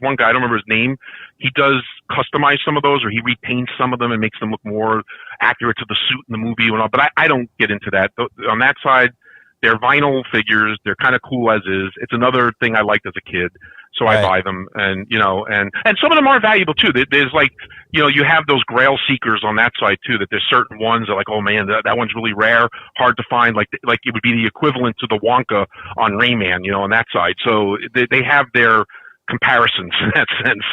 one guy, I don't remember his name. He does customize some of those, or he repaints some of them and makes them look more accurate to the suit in the movie and all. But I don't get into that. On that side, they're vinyl figures. They're kind of cool as is. It's another thing I liked as a kid, so I buy them. And and some of them are valuable too. There's like, you have those Grail seekers on that side too. That there's certain ones that are like, oh man, that one's really rare, hard to find. Like it would be the equivalent to the Wonka on Rayman, on that side. So they have their comparisons in that sense.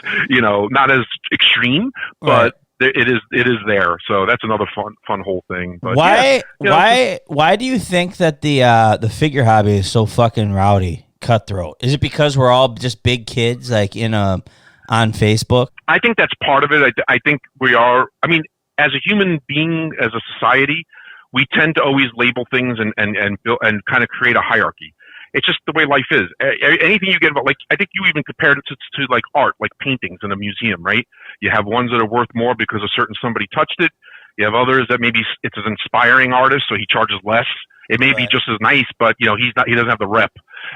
Not as extreme, but it is there. So that's another fun whole thing. But why do you think that the figure hobby is so fucking rowdy, cutthroat? Is it because we're all just big kids like on Facebook? I think that's part of it. I think we are. I mean, as a human being, as a society, we tend to always label things and build and kind of create a hierarchy. It's just the way life is. Anything you get about, like, I think you even compared it to like art, like paintings in a museum, right? You have ones that are worth more because somebody touched it. You have others that maybe it's an inspiring artist, so he charges less. It may be just as nice, but he doesn't have the rep.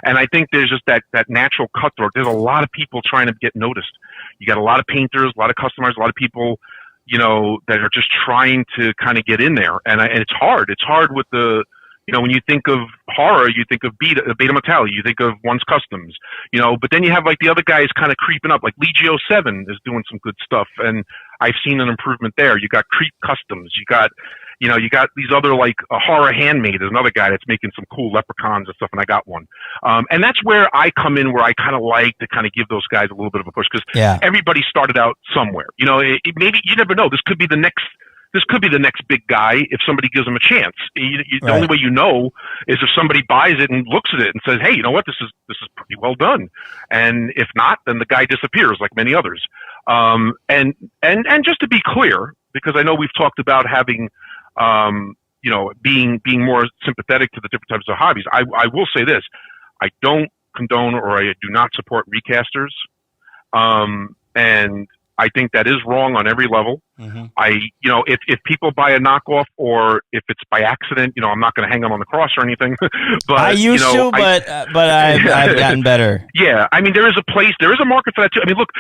And I think there's just that natural cutthroat. There's a lot of people trying to get noticed. You got a lot of painters, a lot of customers, a lot of people, that are just trying to kind of get in there. And it's hard. It's hard with the When you think of horror, you think of Beta Metalli, you think of One's Customs, but then you have like the other guys kind of creeping up, like Legio 7 is doing some good stuff, and I've seen an improvement there. You got Creep Customs, you got these other, like Horror Handmade is another guy that's making some cool leprechauns and stuff, and I got one. And that's where I come in, where I kind of like to kind of give those guys a little bit of a push, because everybody started out somewhere. Maybe you never know. This could be the next big guy if somebody gives them a chance. The only way you know is if somebody buys it and looks at it and says, "Hey, you know what? This is pretty well done." And if not, then the guy disappears, like many others. And just to be clear, because I know we've talked about having, being more sympathetic to the different types of hobbies. I will say this: I don't condone or I do not support recasters. And I think that is wrong on every level. Mm-hmm. If people buy a knockoff or if it's by accident, I'm not going to hang them on the cross or anything. But I used to, but I've gotten better. Yeah, I mean, there is a market for that too. I mean, look,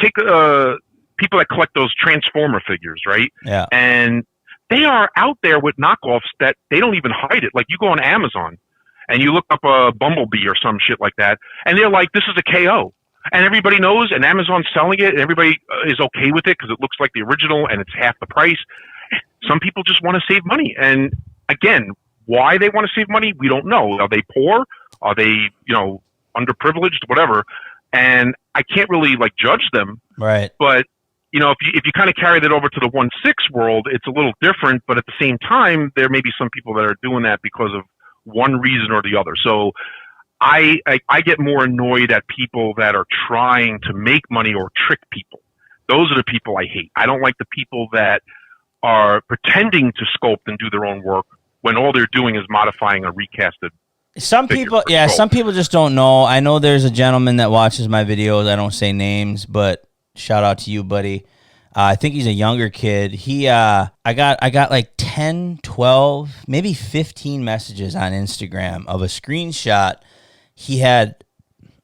take people that collect those Transformer figures, right? Yeah, and they are out there with knockoffs that they don't even hide it. Like, you go on Amazon and you look up a Bumblebee or some shit like that, and they're like, "This is a KO." And everybody knows, and Amazon's selling it, and everybody is okay with it because it looks like the original and it's half the price. Some people just want to save money. And again, why they want to save money, we don't know. Are they poor? Are they, underprivileged? Whatever. And I can't really judge them. Right. But, if you kind of carry that over to the 1/6 world, it's a little different. But at the same time, there may be some people that are doing that because of one reason or the other. So I get more annoyed at people that are trying to make money or trick people. Those are the people I hate. I don't like the people that are pretending to sculpt and do their own work when all they're doing is modifying a recasted. Some people just don't know. I know there's a gentleman that watches my videos. I don't say names, but shout out to you, buddy. I think he's a younger kid. I got like 10, 12, maybe 15 messages on Instagram of a screenshot. He had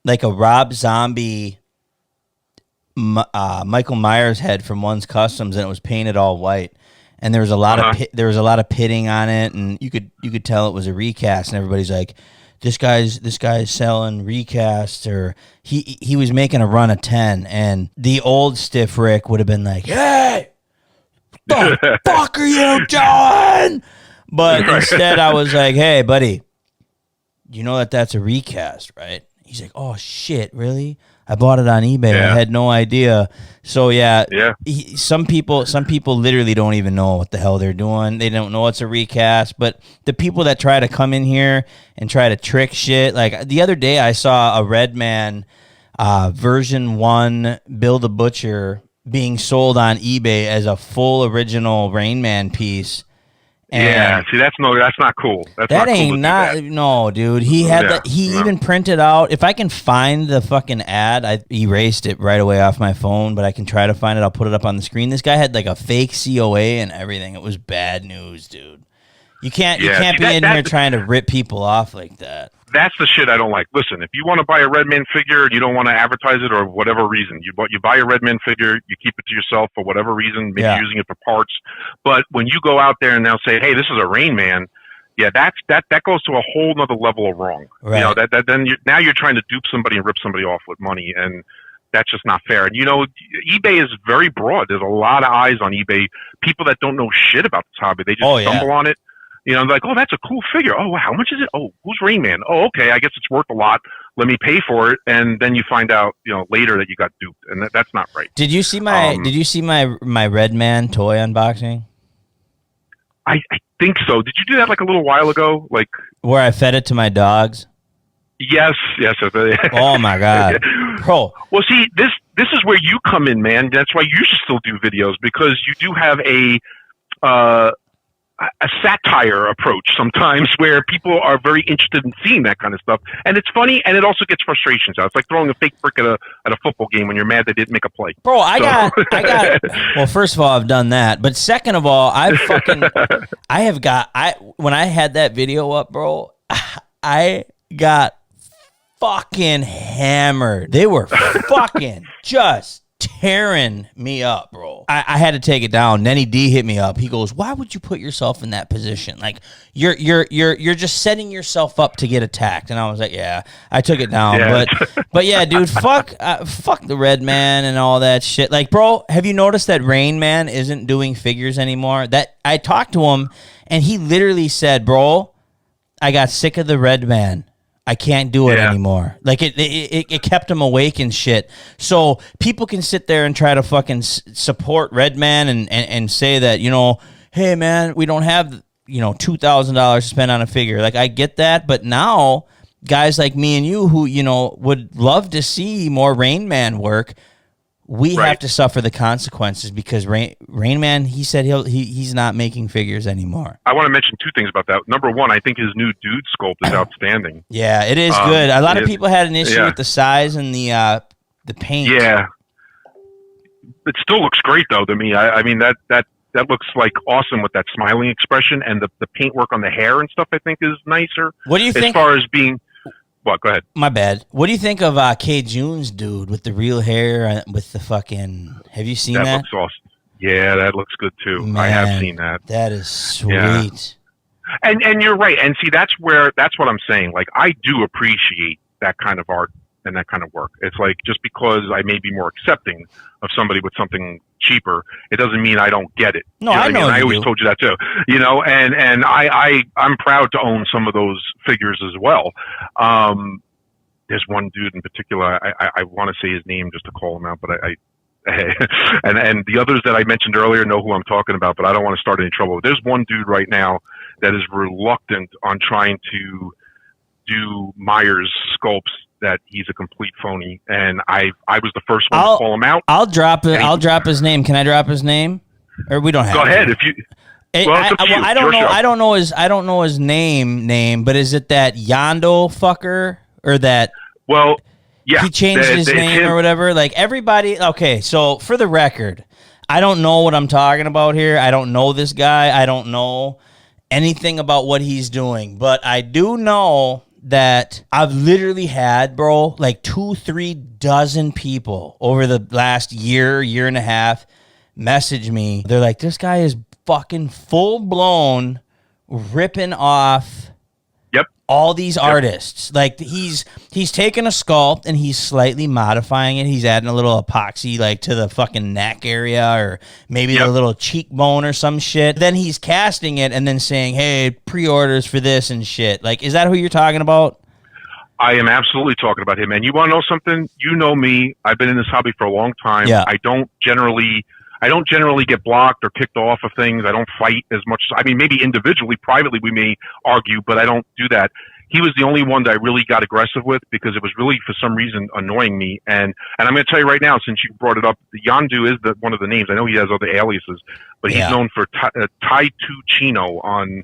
like a Rob Zombie Michael Myers head from One's Customs, and it was painted all white. And there was a lot of pitting on it, and you could tell it was a recast. And everybody's like, this guy's selling recast, or he was making a run of 10. And the old stiff Rick would have been like, "Hey, what the fuck are you doing?" But instead, I was like, "Hey, buddy, you know that's a recast, right?" He's like, "Oh shit, really? I bought it on eBay. I had no idea." So yeah. Some people literally don't even know what the hell they're doing. They don't know it's a recast. But the people that try to come in here and try to trick shit, like the other day, I saw a Redman version 1 Bill the Butcher being sold on eBay as a full original Rain Man piece. And see, that's not cool. No, dude. He had even printed out. If I can find the fucking ad, I erased it right away off my phone, but I can try to find it. I'll put it up on the screen. This guy had like a fake COA and everything. It was bad news, dude. You can't be in here trying to rip people off like that. That's the shit I don't like. Listen, if you want to buy a Redman figure and you don't want to advertise it or whatever reason, you buy a Redman figure, you keep it to yourself for whatever reason, maybe using it for parts. But when you go out there and they'll say, "Hey, this is a Rain Man," that goes to a whole nother level of wrong. Right. Now you're trying to dupe somebody and rip somebody off with money, and that's just not fair. And eBay is very broad. There's a lot of eyes on eBay. People that don't know shit about this hobby, they just stumble on it. Like, "Oh, that's a cool figure. Oh, how much is it? Oh, who's Rain Man? Oh, okay, I guess it's worth a lot. Let me pay for it." And then you find out, later that you got duped, and that's not right. Did you see my Redman toy unboxing? I think so. Did you do that like a little while ago? Like where I fed it to my dogs? Yes. Oh my god, bro. Well, see, this is where you come in, man. That's why you should still do videos, because you do have a satire approach sometimes where people are very interested in seeing that kind of stuff, and it's funny, and it also gets frustrations out. It's like throwing a fake brick at a football game when you're mad they didn't make a play. Bro, I got. Well, first of all, I've done that, but second of all, when I had that video up, bro, I got fucking hammered. They were fucking just tearing me up, bro. I had to take it down. Nenny D hit me up. He goes, "Why would you put yourself in that position? Like you're just setting yourself up to get attacked." And I was like, "Yeah." I took it down, Yeah. but yeah, dude, fuck the Red Man and all that shit. Like, bro, have you noticed that Rain Man isn't doing figures anymore? That I talked to him, and he literally said, "Bro, I got sick of the Red Man. I can't do it anymore." Like it kept him awake and shit. So people can sit there and try to fucking support Redman and say that, you know, hey man, we don't have, you know, $2,000 to spend on a figure. Like I get that, but now guys like me and you who, you know, would love to see more Rain Man work, we have to suffer the consequences because Rain Man, he said he's not making figures anymore. I want to mention two things about that. Number one, I think his new dude sculpt is outstanding. Yeah, it is good. A lot of people had an issue with the size and the paint. Yeah, it still looks great though to me. I mean that looks like awesome with that smiling expression, and the paint work on the hair and stuff I think is nicer. What do you think? As far as being... What? Go ahead. My bad. What do you think of K. June's dude with the real hair with the fucking... Have you seen that? That looks awesome. Yeah, that looks good too. Man, I have seen that. That is sweet. Yeah. And you're right. And see, that's what I'm saying. Like, I do appreciate that kind of art and that kind of work. It's like, just because I may be more accepting of somebody with something cheaper, it doesn't mean I don't get it. No, I know. I always told you that too. You know, and I'm proud to own some of those figures as well. There's one dude in particular. I want to say his name just to call him out, but and the others that I mentioned earlier know who I'm talking about, but I don't want to start any trouble. There's one dude right now that is reluctant on trying to do Myers sculpts, that he's a complete phony, and I was the first one to call him out. I'll drop it. I'll drop his name. Can I drop his name? Or we don't have. Go ahead if you. I don't know. I don't know his. I don't know his name. But is it that Yondo fucker or that? Well, yeah. He changed his name or whatever. Like everybody. Okay, so for the record, I don't know what I'm talking about here. I don't know this guy. I don't know anything about what he's doing, but I do know that I've literally had, bro, like 2-3 dozen people over the last year and a half message me. They're like, this guy is fucking full blown ripping off all these artists. Like he's taking a sculpt and he's slightly modifying it. He's adding a little epoxy like to the fucking neck area or maybe a little cheekbone or some shit. Then he's casting it and then saying, hey, pre-orders for this and shit. Like, is that who you're talking about? I am absolutely talking about him. And you want to know something? You know me. I've been in this hobby for a long time. Yeah. I don't generally get blocked or kicked off of things. I don't fight as much. I mean, maybe individually, privately, we may argue, but I don't do that. He was the only one that I really got aggressive with because it was really, for some reason, annoying me. And I'm going to tell you right now, since you brought it up, Yandu is one of the names. I know he has other aliases, but he's known for Tai Tu Chino on,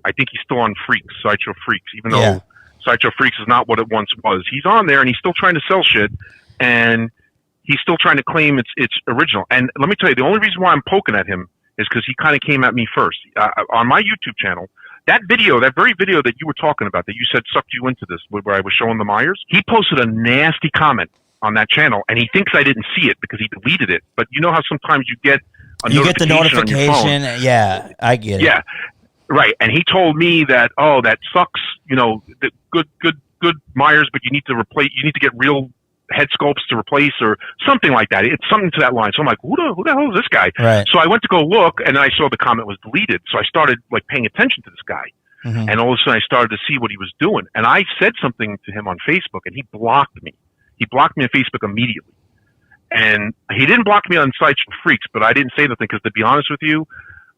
I think he's still on Freaks, Sideshow Freaks, even though Sideshow Freaks is not what it once was. He's on there and he's still trying to sell shit. And he's still trying to claim it's original. And let me tell you, the only reason why I'm poking at him is because he kind of came at me first. On my YouTube channel, that very video that you were talking about, that you said sucked you into this, where I was showing the Myers, he posted a nasty comment on that channel, and he thinks I didn't see it because he deleted it. But you know how sometimes you get the notification on your phone? Yeah, I get it. Yeah, right. And he told me that, oh, that sucks, you know, the good Myers, but you need to get real head sculpts to replace or something like that. It's something to that line. So I'm like, who the hell is this guy? Right. So I went to go look, and then I saw the comment was deleted. So I started like paying attention to this guy. Mm-hmm. And all of a sudden I started to see what he was doing. And I said something to him on Facebook, and he blocked me. He blocked me on Facebook immediately. And he didn't block me on Sideshow Freaks, but I didn't say nothing because, to be honest with you,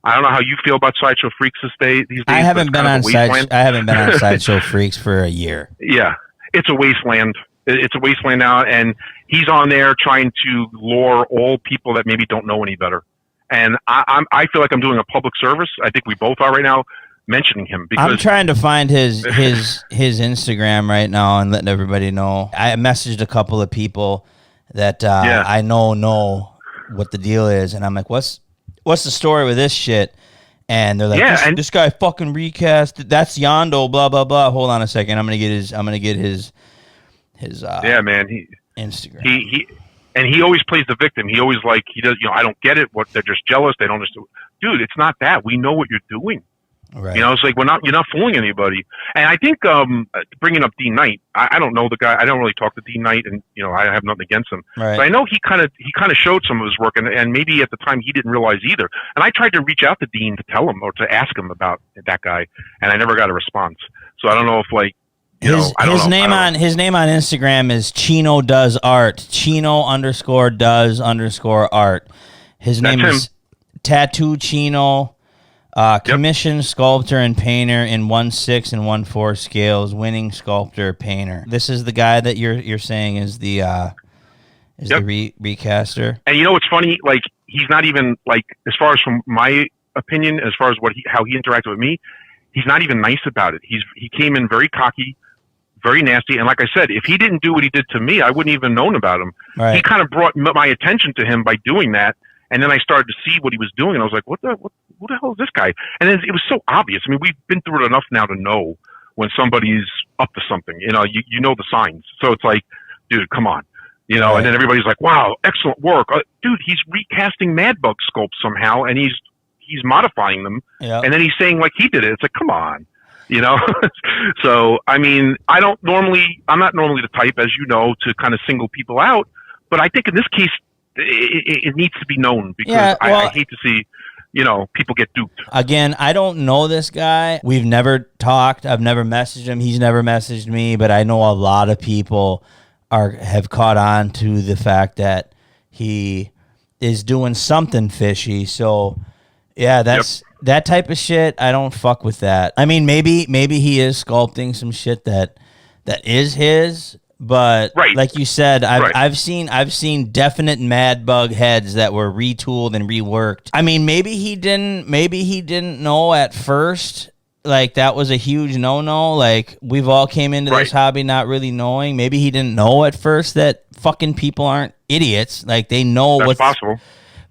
I don't know how you feel about Sideshow Freaks these days. I haven't been on Sideshow Freaks for a year. Yeah. It's a wasteland. It's a wasteland now, and he's on there trying to lure all people that maybe don't know any better. And I feel like I'm doing a public service. I think we both are right now, mentioning him. Because I'm trying to find his Instagram right now and letting everybody know. I messaged a couple of people that I know what the deal is, and I'm like, what's the story with this shit? And they're like, this guy fucking recast. That's Yondo. Blah blah blah. Hold on a second. I'm gonna get his Instagram. He And he always plays the victim. He always he does, I don't get it. They're just jealous. They don't understand. Dude, it's not that. We know what you're doing. Right. It's like you're not fooling anybody. And I think bringing up Dean Knight, I don't know the guy. I don't really talk to Dean Knight, and I have nothing against him. Right. But I know he kind of showed some of his work, and maybe at the time he didn't realize either. And I tried to reach out to Dean to tell him or to ask him about that guy, and I never got a response. So I don't know if his name on Instagram is Chino Does Art. Chino_does_art. His name is Tattoo Chino. Commissioned sculptor and painter in 1/6 and 1/4 scales, winning sculptor painter. This is the guy that you're saying is the the recaster. And what's funny? Like, he's not even as far as from my opinion, as far as how he interacted with me, he's not even nice about it. He came in very cocky, very nasty, and like I said, if he didn't do what he did to me, I wouldn't even known about him. Right. He kind of brought my attention to him by doing that. And then I started to see what he was doing, and I was like, "What the hell is this guy?" And then it was so obvious. I mean, we've been through it enough now to know when somebody's up to something. You know the signs. So it's like, dude, come on, Right. And then everybody's like, "Wow, excellent work, dude." He's recasting Mad Bug sculpts somehow, and he's modifying them, and then he's saying like he did it. It's like, come on, So I mean, I'm not normally the type, as you know, to kind of single people out, but I think in this case, it needs to be known because I hate to see, people get duped. Again, I don't know this guy. We've never talked. I've never messaged him. He's never messaged me, but I know a lot of people have caught on to the fact that he is doing something fishy. So, yeah, that type of shit. I don't fuck with that. I mean, maybe he is sculpting some shit that is his. But like you said, I've seen definite Mad Bug heads that were retooled and reworked. I mean, maybe he didn't know at first. Like, that was a huge no-no. Like, we've all came into this hobby not really knowing. Maybe he didn't know at first that fucking people aren't idiots. Like, they know what's possible.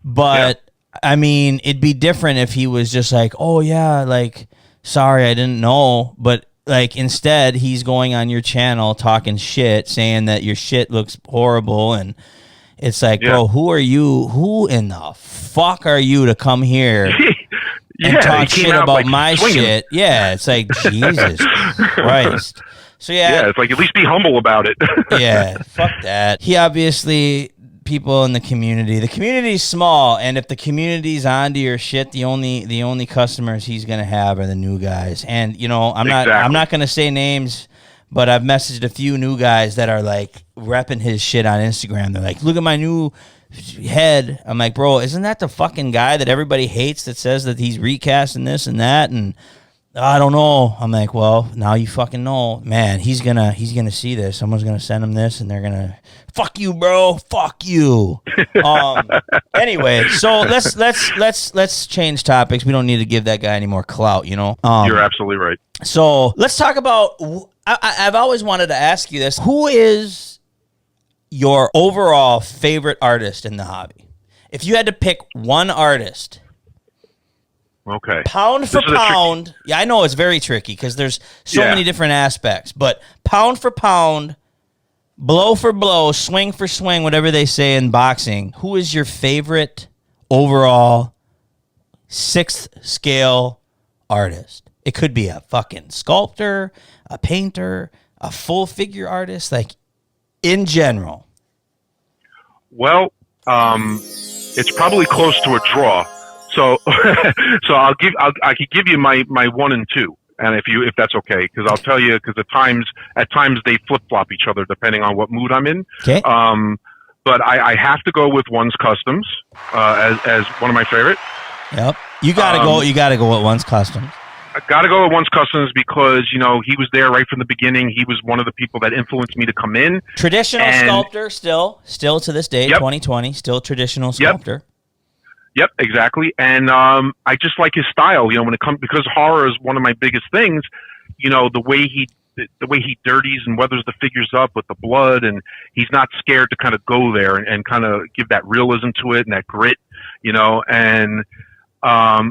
But I mean, it'd be different if he was just like, "Oh yeah, like, sorry, I didn't know," but like, instead, he's going on your channel talking shit, saying that your shit looks horrible, and it's like, bro, who are you? Who in the fuck are you to come here and talk shit about my shit? Yeah, it's like, Jesus Christ. So it's like, at least be humble about it. Yeah, fuck that. He obviously, people in the community's small, and if the community's onto your shit, the only customers he's gonna have are the new guys. And I'm not gonna say names, but I've messaged a few new guys that are like repping his shit on Instagram. They're like, "Look at my new head." I'm like, "Bro, isn't that the fucking guy that everybody hates that says that he's recasting this and that?" And I don't know. I'm like, well, now you fucking know, man. He's gonna see this. Someone's gonna send him this, and they're gonna fuck you, bro. Fuck you. Anyway, so let's change topics. We don't need to give that guy any more clout. You're absolutely right. So let's talk about. I've always wanted to ask you this: who is your overall favorite artist in the hobby? If you had to pick one artist. Okay. Pound for pound. Yeah, I know it's very tricky because there's so many different aspects. But pound for pound, blow for blow, swing for swing, whatever they say in boxing. Who is your favorite overall 6th scale artist? It could be a fucking sculptor, a painter, a full figure artist, like in general. Well, it's probably close to a draw. So, I could give you my 1 and 2, and if that's okay, because I'll tell you, because at times they flip flop each other depending on what mood I'm in. Okay. But I have to go with One's Customs as one of my favorite. Yep. You gotta go. You gotta go with One's Customs. I gotta go with One's Customs because he was there right from the beginning. He was one of the people that influenced me to come in. Traditional sculptor, still to this day, 2020, still traditional sculptor. Yep, exactly. And I just like his style, when it comes, because horror is one of my biggest things, the way he dirties and weathers the figures up with the blood, and he's not scared to kind of go there and kind of give that realism to it and that grit, and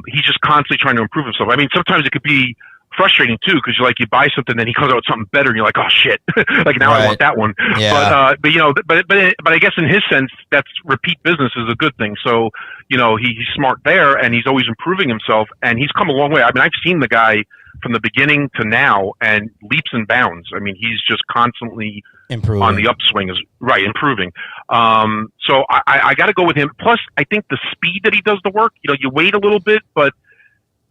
he's just constantly trying to improve himself. I mean, sometimes it could be frustrating too, because you buy something, then he comes out with something better, and you're like, oh shit, like now Right. I want that one. Yeah. But I guess in his sense, that's repeat business is a good thing. So he's smart there, and he's always improving himself, and he's come a long way. I mean, I've seen the guy from the beginning to now, and leaps and bounds. I mean, he's just constantly Improving. on the upswing, is right, improving. So I got to go with him. Plus, I think the speed that he does the work. You wait a little bit, but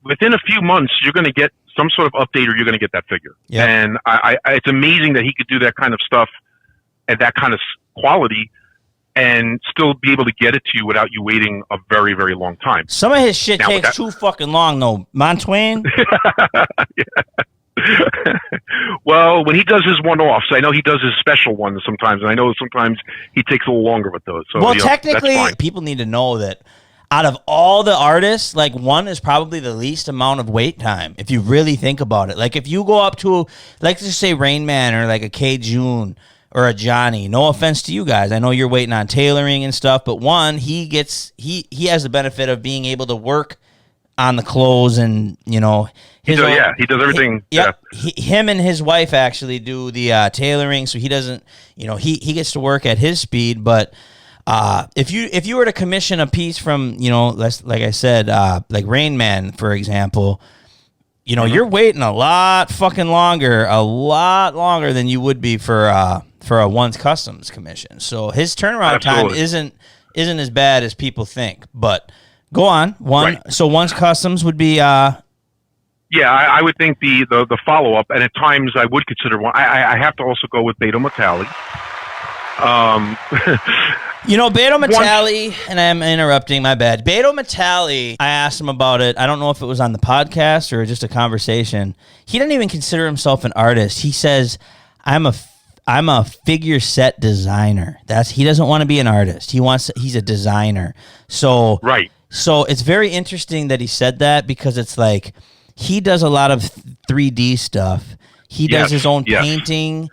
within a few months, you're going to get some sort of update, or you're going to get that figure. Yep. And it's amazing that he could do that kind of stuff at that kind of quality and still be able to get it to you without you waiting a very, very long time. Some of his shit Now, takes too fucking long, though. Montwain? Well, when he does his one-offs, I know he does his special ones sometimes, and I know sometimes he takes a little longer with those. So, well, that's technically, fine. people need to know that out of all the artists, like, one is probably the least amount of wait time, if you really think about it. Like, if you go up to, like, just say Rain Man or like a K. June or a Johnny, no offense to you guys, I know you're waiting on tailoring and stuff, but one, he has the benefit of being able to work on the clothes, and he does everything. Him and his wife actually do the tailoring, so he doesn't, he gets to work at his speed. But if you were to commission a piece from, like I said, like Rain Man, for example, you're waiting a lot longer than you would be for a Once Customs commission. So his turnaround time isn't as bad as people think. But go on. So Once Customs would be Yeah, I would think the follow-up, and at times I would consider one. I have to also go with Beto Metalli. Beto Metalli, and I'm interrupting, my bad. Beto Metalli, I asked him about it. I don't know if it was on the podcast or just a conversation. He doesn't even consider himself an artist. He says, I'm a figure set designer. He doesn't want to be an artist. He's a designer. So, right. So it's very interesting that he said that, because it's like, he does a lot of 3D stuff. He does his own painting,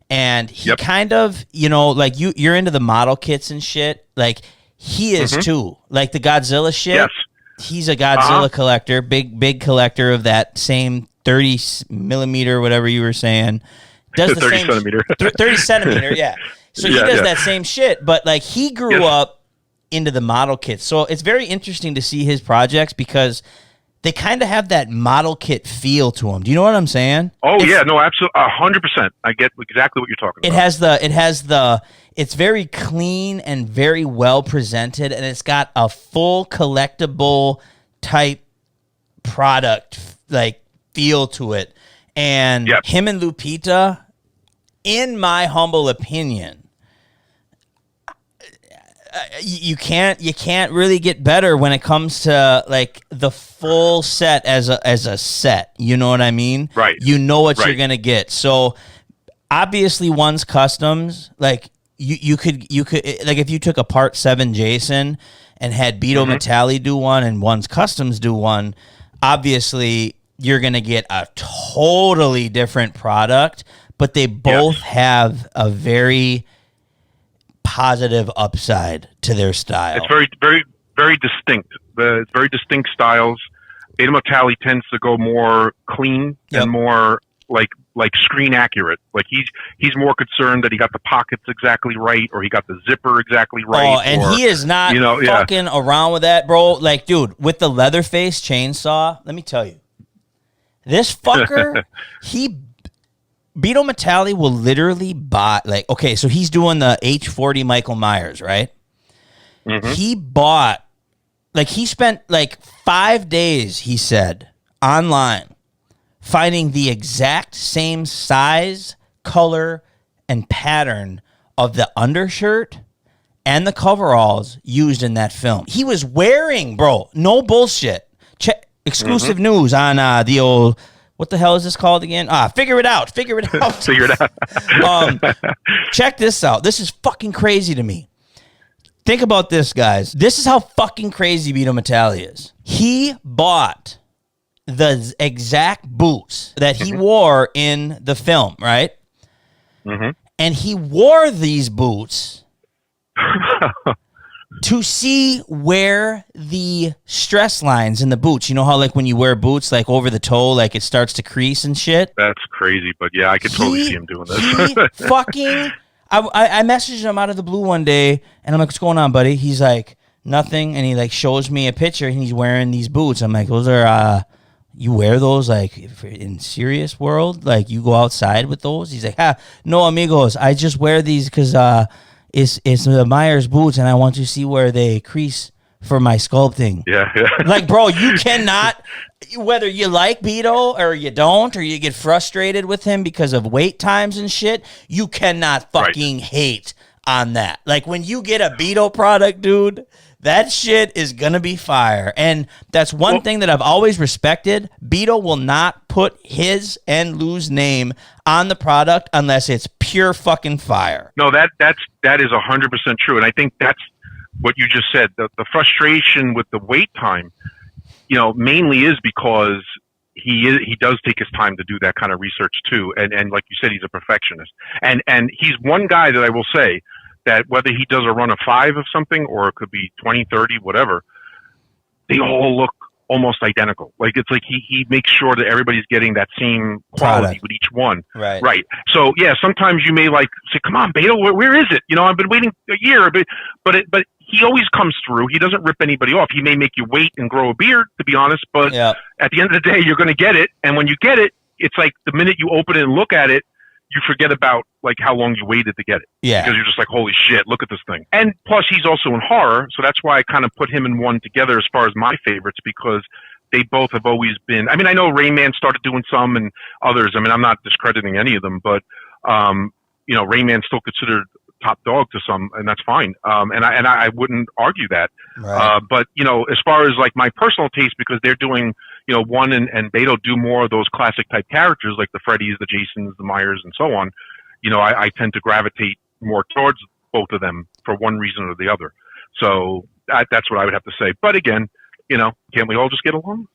and he kind of, like you're into the model kits and shit. Like, he is too. Like the Godzilla shit. Yes. He's a Godzilla collector, big collector of that same 30 millimeter, whatever you were saying. Does the 30 same centimeter. 30 centimeter, yeah. So he does that same shit, but like he grew up into the model kits. So it's very interesting to see his projects, because they kind of have that model kit feel to them. Do you know what I'm saying? Oh, no, absolutely, 100%. I get exactly what you're talking about. It's very clean and very well presented, and it's got a full collectible type product like feel to it. And him and Lupita, in my humble opinion, you can't really get better when it comes to like the full set as a set. You know what I mean? Right. You know what you're gonna get. So obviously, Once Customs, like you could like, if you took a Part 7 Jason and had Beto Metalli do one and Once Customs do one, obviously you're gonna get a totally different product. But they both have a very positive upside to their style. It's very, very, very distinct. It's very distinct styles. Beto Metalli tends to go more clean and more like screen accurate. Like he's more concerned that he got the pockets exactly right, or he got the zipper exactly right. Oh, and he is not fucking around with that, bro. Like, dude, with the Leatherface chainsaw, let me tell you, this fucker, Beto Metalli will literally buy, like, okay, so he's doing the H40 Michael Myers, right? He bought, like, he spent like 5 days, he said, online, finding the exact same size, color, and pattern of the undershirt and the coveralls used in that film. He was wearing, bro, no bullshit. Exclusive news on the old... What the hell is this called again? Figure it out. Figure it out. Check this out. This is fucking crazy to me. Think about this, guys. This is how fucking crazy Beto Metalli is. He bought the exact boots that he wore in the film, right? And he wore these boots to see where the stress lines in the boots, you know how like when you wear boots like over the toe, like it starts to crease and shit. That's crazy, but yeah, I could totally see him doing this. I messaged him out of the blue one day, and I'm like, "What's going on, buddy?" He's like, "Nothing," and he like shows me a picture, and he's wearing these boots. I'm like, "Those are you wear those like in serious world? Like you go outside with those?" He's like, "No, amigos, I just wear these because it's the Myers boots, and I want to see where they crease for my sculpting." Yeah. Like, bro, you cannot, whether you like Beto or you don't, or you get frustrated with him because of wait times and shit, you cannot fucking hate on that. Like, when you get a Beto product, dude, that shit is gonna be fire. And that's one thing that I've always respected. Beto will not put his and Lou's name on the product unless it's pure fucking fire. No, that is 100% true, and I think that's what you just said. The frustration with the wait time, mainly is because he does take his time to do that kind of research too, and like you said, he's a perfectionist, and he's one guy that I will say that whether he does a run of 5 of something or it could be 20, 30, whatever, they all look almost identical. Like it's like he makes sure that everybody's getting that same quality with each one. Right. So yeah, sometimes you may like say, "Come on, Beto, where is it?" I've been waiting a year, but he always comes through. He doesn't rip anybody off. He may make you wait and grow a beard, to be honest, but at the end of the day, you're going to get it. And when you get it, it's like the minute you open it and look at it, you forget about like how long you waited to get it. Yeah. Because you're just like, holy shit, look at this thing. And plus he's also in horror. So that's why I kind of put him and one together as far as my favorites, because they both have always been, I mean, I know Rayman started doing some and others. I mean, I'm not discrediting any of them, but, Rayman's still considered top dog to some, and that's fine. And I wouldn't argue that. Right. But, as far as like my personal taste, because they're doing, One and Beto do more of those classic type characters like the Freddys, the Jasons, the Myers, and so on. I tend to gravitate more towards both of them for one reason or the other. So that's what I would have to say. But again, can't we all just get along?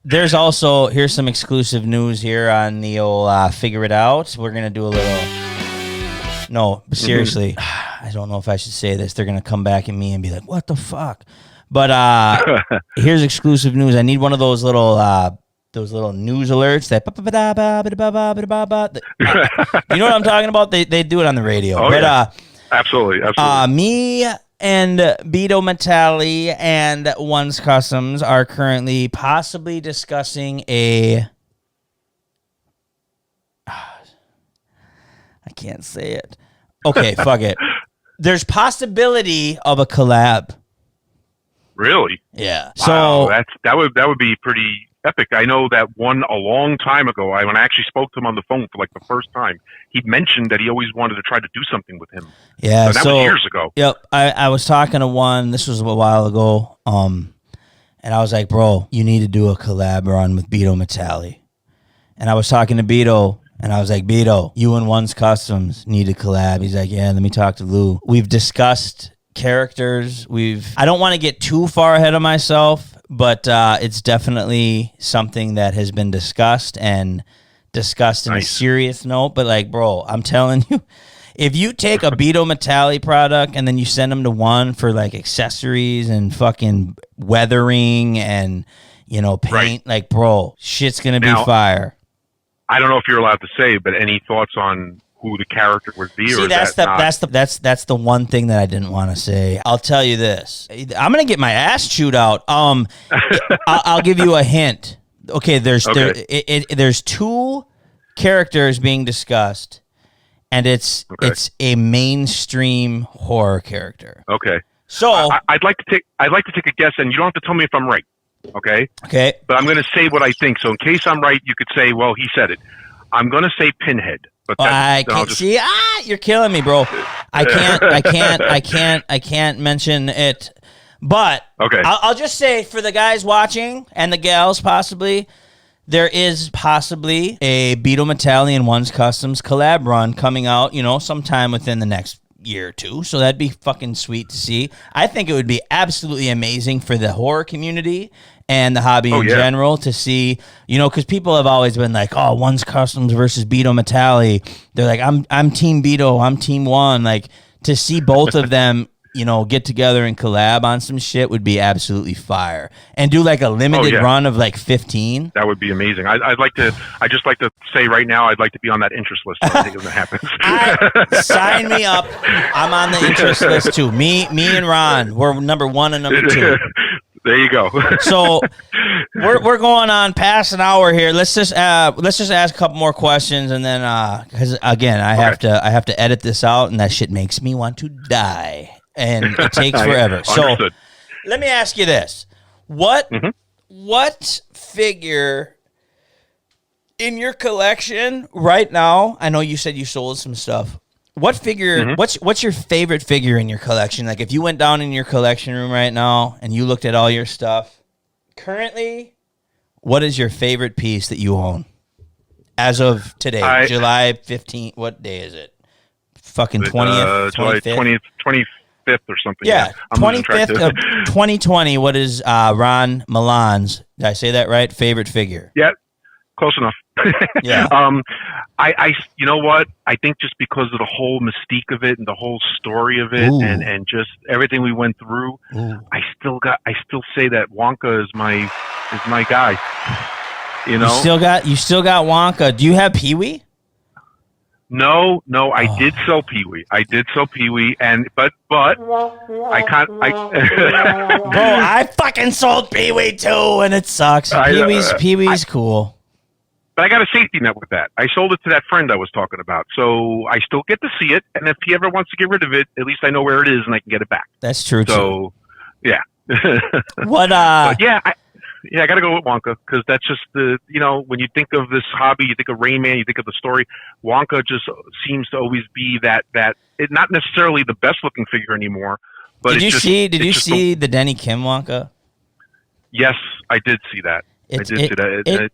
There's also, here's some exclusive news here on the old Figure It Out. We're going to do a little, no, seriously, I don't know if I should say this. They're going to come back at me and be like, what the fuck? But here's exclusive news. I need one of those little news alerts that you know what I'm talking about? They do it on the radio. Oh, but yeah. Absolutely. Me and Beto Metalli and One's Customs are currently possibly discussing I can't say it. Okay, fuck it. There's possibility of a collab. Really? Yeah. Wow, so that would be pretty epic. I know that one a long time ago. When I actually spoke to him on the phone for like the first time, he mentioned that he always wanted to try to do something with him. Yeah, that was years ago. Yep. I was talking to One. This was a while ago. And I was like, bro, you need to do a collab run with Beto Metalli. And I was talking to Beto. And I was like, Beto, you and One's Customs need to collab. He's like, yeah, let me talk to Lou. We've discussed characters. I don't want to get too far ahead of myself, but it's definitely something that has been discussed in a serious note. But like, bro, I'm telling you, if you take a Beto Metalli product and then you send them to One for like accessories and fucking weathering and, paint, like, bro, shit's going to be fire. I don't know if you're allowed to say, but any thoughts on who the character would be? See, that's the one thing that I didn't want to say. I'll tell you this: I'm gonna get my ass chewed out. I'll give you a hint. Okay, there's 2 characters being discussed, and it's a mainstream horror character. Okay. So I'd like to take a guess, and you don't have to tell me if I'm right. Okay. But I'm going to say what I think. So in case I'm right, you could say, well, he said it. I'm going to say Pinhead. But I can't see. You're killing me, bro. I can't mention it. But I'll just say for the guys watching and the gals possibly, there is possibly a Beto Metalli and One's Customs collab run coming out, sometime within the next year or 2. So that'd be fucking sweet to see. I think it would be absolutely amazing for the horror community and the hobby in general to see, because people have always been like, oh, One's Customs versus Beto Metalli. They're like, I'm Team Beto, I'm Team One. Like, to see both of them, get together and collab on some shit would be absolutely fire. And do like a limited run of like 15. That would be amazing. I just like to say right now, I'd like to be on that interest list when I think that happens. Sign me up. I'm on the interest list too. Me and Ron, we're number 1 and number 2. There you go. So we're going on past an hour here. Let's just ask a couple more questions, and then because again I have to edit this out, and that shit makes me want to die, and it takes forever. So let me ask you this: what figure in your collection right now? I know you said you sold some stuff. What figure? What's your favorite figure in your collection? Like, if you went down in your collection room right now and you looked at all your stuff currently, what is your favorite piece that you own as of today, July 15th? What day is it? Fucking 20th, 25th or something. Yeah, 25th of 2020. What is Ron Milan's? Did I say that right? Favorite figure? Yeah, close enough. Yeah. I you know what? I think just because of the whole mystique of it and the whole story of it and just everything we went through, I still say that Wonka is my guy. You still got Wonka. Do you have Pee-wee? No, I did sell Pee-wee. But I can't. Bro, I fucking sold Pee-wee too, and it sucks. Pee-wee's cool. But I got a safety net with that. I sold it to that friend I was talking about. So I still get to see it. And if he ever wants to get rid of it, at least I know where it is and I can get it back. That's true, so, yeah. What, I got to go with Wonka because that's just when you think of this hobby, you think of Rain Man, you think of the story. Wonka just seems to always be that it, not necessarily the best looking figure anymore. But did you see the Denny Kim Wonka? Yes, I did see that. See that.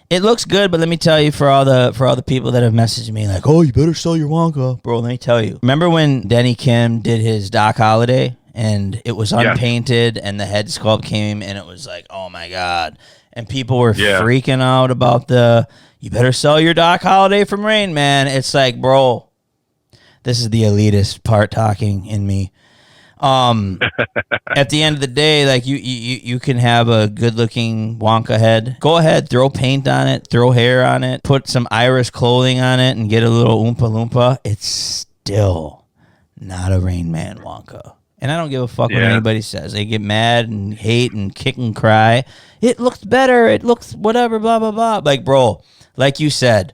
It looks good, but let me tell you, for all the people that have messaged me like, "Oh, you better sell your Wonka, bro." Let me tell you. Remember when Denny Kim did his Doc Holliday and it was unpainted and the head sculpt came and it was like, "Oh my god!" And people were freaking out about "You better sell your Doc Holliday from Rain Man." It's like, bro, this is the elitist part talking in me. At the end of the day, like you can have a good looking Wonka head. Go ahead, throw paint on it, throw hair on it, put some Iris clothing on it and get a little Oompa Loompa. It's still not a Rain Man Wonka. And I don't give a fuck what anybody says. They get mad and hate and kick and cry. It looks better. It looks whatever, blah, blah, blah. Like, bro, like you said,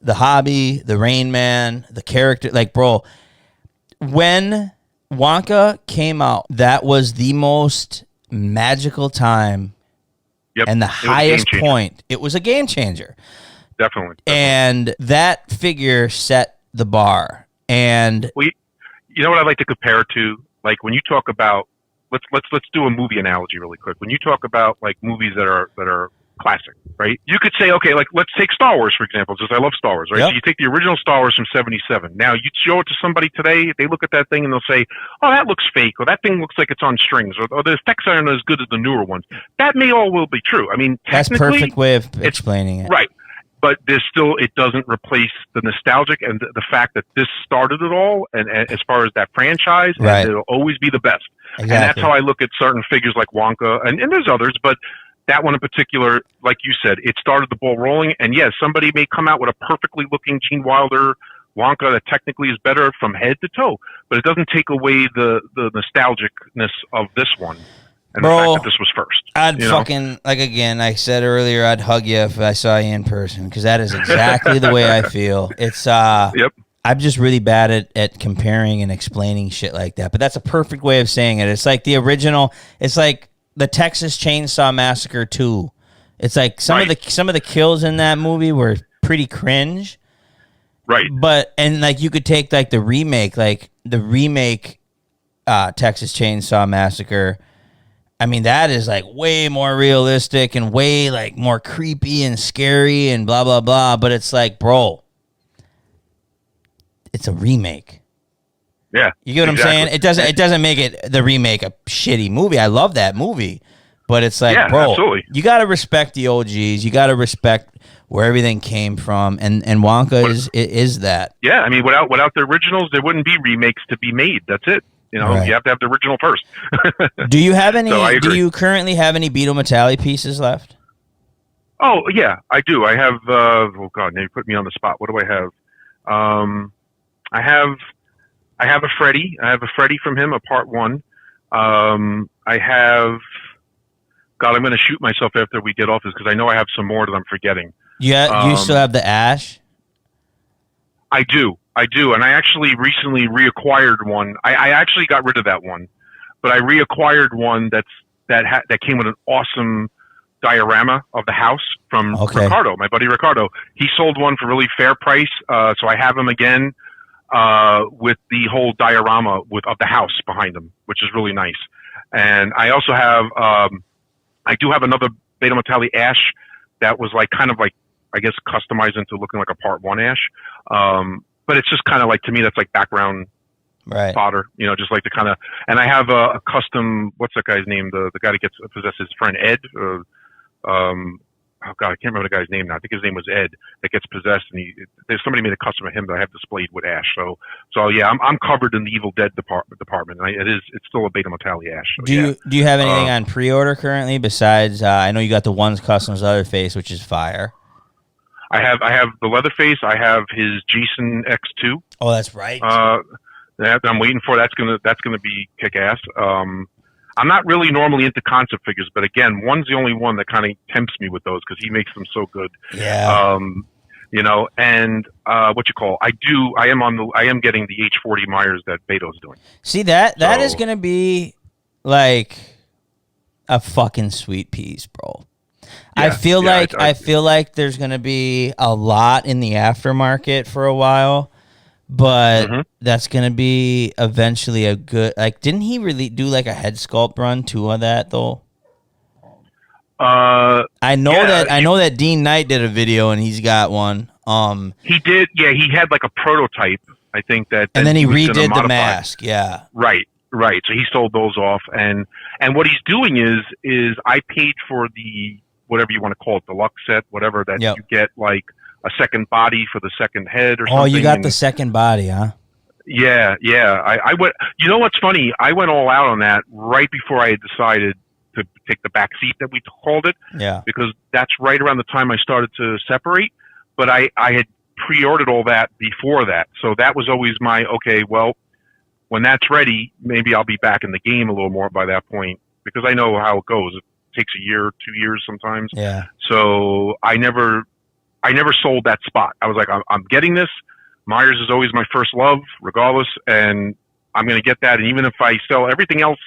the hobby, the Rain Man, the character, like, bro, when Wonka came out, that was the most magical time and the highest point. It was a game changer. Definitely. And that figure set the bar. And you know what I'd like to compare it to? Like when you talk about let's do a movie analogy really quick. When you talk about like movies that are classic, right? You could say, okay, like let's take Star Wars, for example, because I love Star Wars, right? Yep. So you take the original Star Wars from 77. Now you show it to somebody today, they look at that thing and they'll say, oh, that looks fake, or that thing looks like it's on strings, or the effects aren't as good as the newer ones. That may all will be true. I mean, that's a perfect way of explaining it. Right. But there's still, it doesn't replace the nostalgic and the fact that this started it all, and as far as that franchise, and it'll always be the best. Exactly. And that's how I look at certain figures like Wonka, and there's others, but that one in particular, like you said, it started the ball rolling. And yes, somebody may come out with a perfectly looking Gene Wilder Wonka that technically is better from head to toe, but it doesn't take away the nostalgicness of this one. And bro, the fact that this was first. I'd fucking, like again, I said earlier, I'd hug you if I saw you in person, because that is exactly the way I feel. It's, I'm just really bad at comparing and explaining shit like that. But that's a perfect way of saying it. It's like the original, it's like the Texas Chainsaw Massacre 2. It's like some of the kills in that movie were pretty cringe. Right. But, and like you could take like the remake Texas Chainsaw Massacre. I mean, that is like way more realistic and way like more creepy and scary and blah, blah, blah. But it's like, bro, it's a remake. Yeah. You get what I'm saying? It doesn't make it the remake a shitty movie. I love that movie. But it's like, Yeah, bro, absolutely. you got to respect the OGs. You got to respect where everything came from, and Wonka is that. Yeah, I mean, without the originals, there wouldn't be remakes to be made. That's it. You know, Right. you have to have the original first. Do you have any? So I agree. Do you currently have any Beetle Metalli pieces left? Oh yeah, I do. I have. Oh God, now you put me on the spot. What do I have? I have a Freddy. I have a Freddy from him, a part 1. I have. God, I'm going to shoot myself after we get off this because I know I have some more that I'm forgetting. Yeah, you still have the Ash? I do, and I actually recently reacquired one. I actually got rid of that one, but I reacquired one that came with an awesome diorama of the house from Ricardo, my buddy Ricardo. He sold one for really fair price, so I have him again with the whole diorama of the house behind him, which is really nice. And I also have. I do have another Beta Metalli Ash that was kind of I guess customized into looking like a part 1 Ash. But it's just kind of to me, that's background fodder, just to kind of, and I have a custom, what's that guy's name? The guy that gets possessed, his friend Ed, oh God, I can't remember the guy's name now. I think his name was Ed that gets possessed, and there's somebody made a custom of him that I have displayed with Ash. So yeah, I'm covered in the Evil Dead department. And it's still a Beta Metalli Ash. So, do you have anything on pre-order currently besides? I know you got the One's Customs Leatherface, which is fire. I have the Leatherface. I have his Jason X2. Oh, that's right. That I'm waiting for. That's gonna be kick ass. I'm not really normally into concept figures, but again, one's the only one that kind of tempts me with those because he makes them so good. Yeah. And I am getting the H40 Myers that Beto's doing. See that is gonna be like a fucking sweet piece, bro. Yeah, I feel like there's gonna be a lot in the aftermarket for a while. But that's going to be eventually a good... didn't he really do a head sculpt run too on that, though? I know that Dean Knight did a video, and he's got one. He did, yeah. He had a prototype, I think, that... And then he redid the mask, yeah. Right. So he sold those off. And what he's doing is I paid for the, whatever you want to call it, deluxe set, whatever, that you get, a second body for the second head or something. Oh, you got the second body, huh? Yeah. I went. You know what's funny? I went all out on that right before I had decided to take the back seat that we called it. Yeah. Because that's right around the time I started to separate. But I had pre-ordered all that before that, so that was always my okay. Well, when that's ready, maybe I'll be back in the game a little more by that point because I know how it goes. It takes a year, 2 years sometimes. Yeah. So I never sold that spot. I was like, I'm getting this. Myers is always my first love, regardless, and I'm going to get that. And even if I sell everything else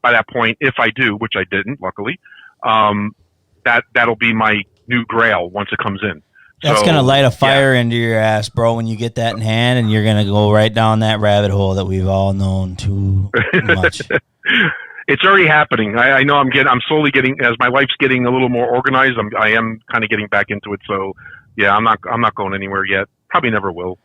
by that point, if I do, which I didn't, luckily, that'll be my new grail once it comes in. That's going to light a fire into your ass, bro, when you get that in hand, and you're going to go right down that rabbit hole that we've all known too much. It's already happening. I know I'm slowly getting, as my life's getting a little more organized, I am kind of getting back into it. So yeah, I'm not going anywhere yet. Probably never will.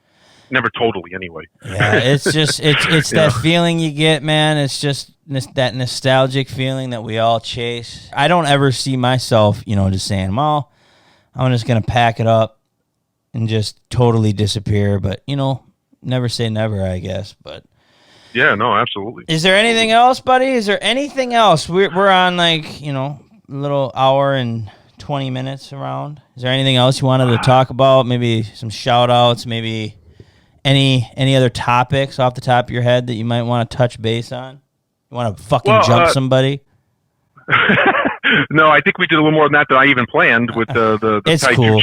Never totally anyway. Yeah, it's just, it's that feeling you get, man. It's just that nostalgic feeling that we all chase. I don't ever see myself, just saying, well, I'm just going to pack it up and just totally disappear. But, never say never, I guess. But yeah, no, absolutely. Is there anything else, buddy? Is there anything else? We're on a little hour and 20 minutes around. Is there anything else you wanted to talk about? Maybe some shout outs, maybe any other topics off the top of your head that you might want to touch base on? You want to fucking jump somebody? No, I think we did a little more than that I even planned with the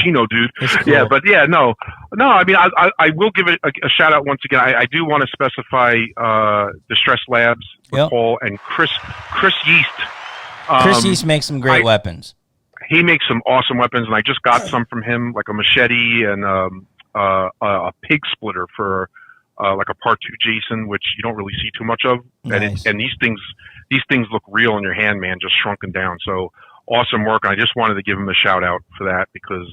Chino dude. Cool. Yeah, but yeah, no. I mean, I will give it a shout out once again. I do want to specify Distress Labs, Paul, and Chris Yeast. Chris Yeast makes some great weapons. He makes some awesome weapons, and I just got some from him, like a machete and a pig splitter for like a Part 2 Jason, which you don't really see too much of. Nice. And these things look real in your hand, man, just shrunken down. So awesome work. And I just wanted to give him a shout out for that because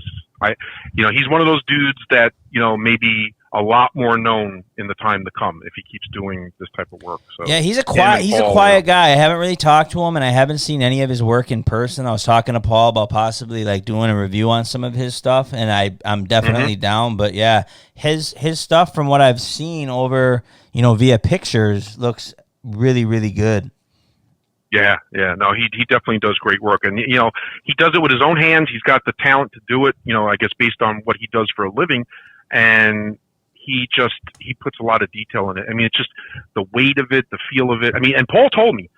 he's one of those dudes that, maybe a lot more known in the time to come if he keeps doing this type of work. So yeah, he's a quiet guy. I haven't really talked to him, and I haven't seen any of his work in person. I was talking to Paul about possibly like doing a review on some of his stuff, and I'm definitely down. But yeah, his stuff from what I've seen over via pictures looks really, really good. Yeah. No, he definitely does great work, and he does it with his own hands. He's got the talent to do it. I guess based on what he does for a living, and he puts a lot of detail in it. I mean, it's just the weight of it, the feel of it. I mean, and Paul told me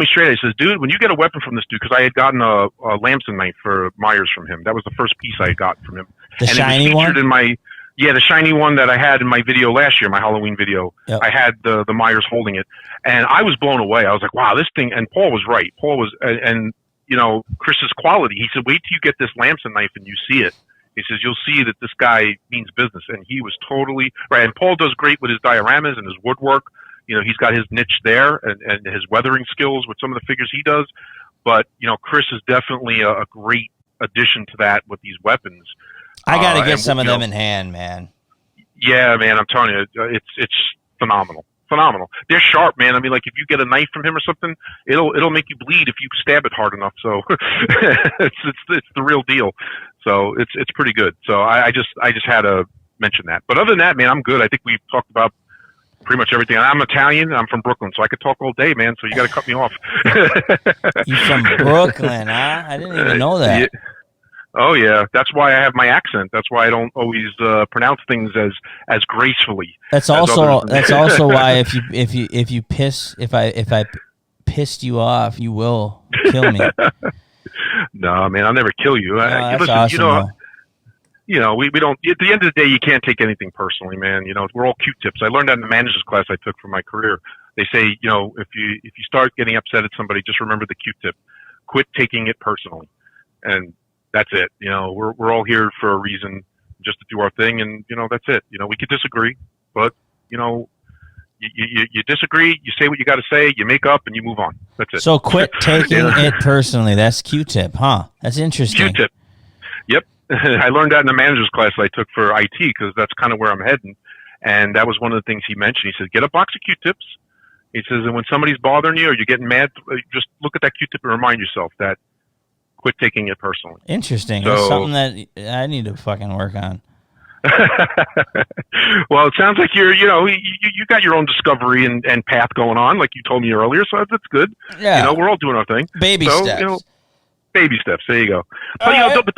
straight. He says, "Dude, when you get a weapon from this dude," because I had gotten a Lamson knife for Myers from him. That was the first piece I had gotten from him. The shiny one. The shiny one that I had in my video last year, my Halloween video. Yep. I had the Myers holding it, and I was blown away. I was like, "Wow, this thing!" And Paul was right. Paul was, and Chris's quality. He said, "Wait till you get this Lamson knife and you see it." He says, "You'll see that this guy means business," and he was totally right. And Paul does great with his dioramas and his woodwork. He's got his niche there and his weathering skills with some of the figures he does. But Chris is definitely a great addition to that with these weapons. I got to get some of them in hand, man. Yeah, man, I'm telling you, it's phenomenal. Phenomenal. They're sharp, man. I mean, like if you get a knife from him or something, it'll make you bleed if you stab it hard enough. So it's the real deal. So it's pretty good. So I just had to mention that. But other than that, man, I'm good. I think we've talked about pretty much everything. I'm Italian. I'm from Brooklyn, so I could talk all day, man. So you got to cut me off. You from Brooklyn, huh? I didn't even know that. Yeah. Oh yeah, that's why I have my accent. That's why I don't always pronounce things as gracefully. That's also why if I pissed you off, you will kill me. No, man, I'll never kill you. That's listen, awesome, we don't. At the end of the day, you can't take anything personally, man. We're all Q-tips. I learned that in the manager's class I took for my career. They say, if you start getting upset at somebody, just remember the Q-tip. Quit taking it personally, and that's it. We're all here for a reason, just to do our thing, and that's it. We could disagree, but you disagree, you say what you got to say, you make up, and you move on. That's it. So quit taking it personally. That's Q-tip, huh? That's interesting. Q-tip. Yep. I learned that in the manager's class I took for IT because that's kind of where I'm heading, and that was one of the things he mentioned. He said, get a box of Q-tips. He says, and when somebody's bothering you or you're getting mad, just look at that Q-tip and remind yourself that quit taking it personally. Interesting. So, that's something that I need to fucking work on. Well, it sounds like you got your own discovery and path going on, like you told me earlier. So that's good. Yeah, we're all doing our thing. Baby steps. Baby steps. There you go. But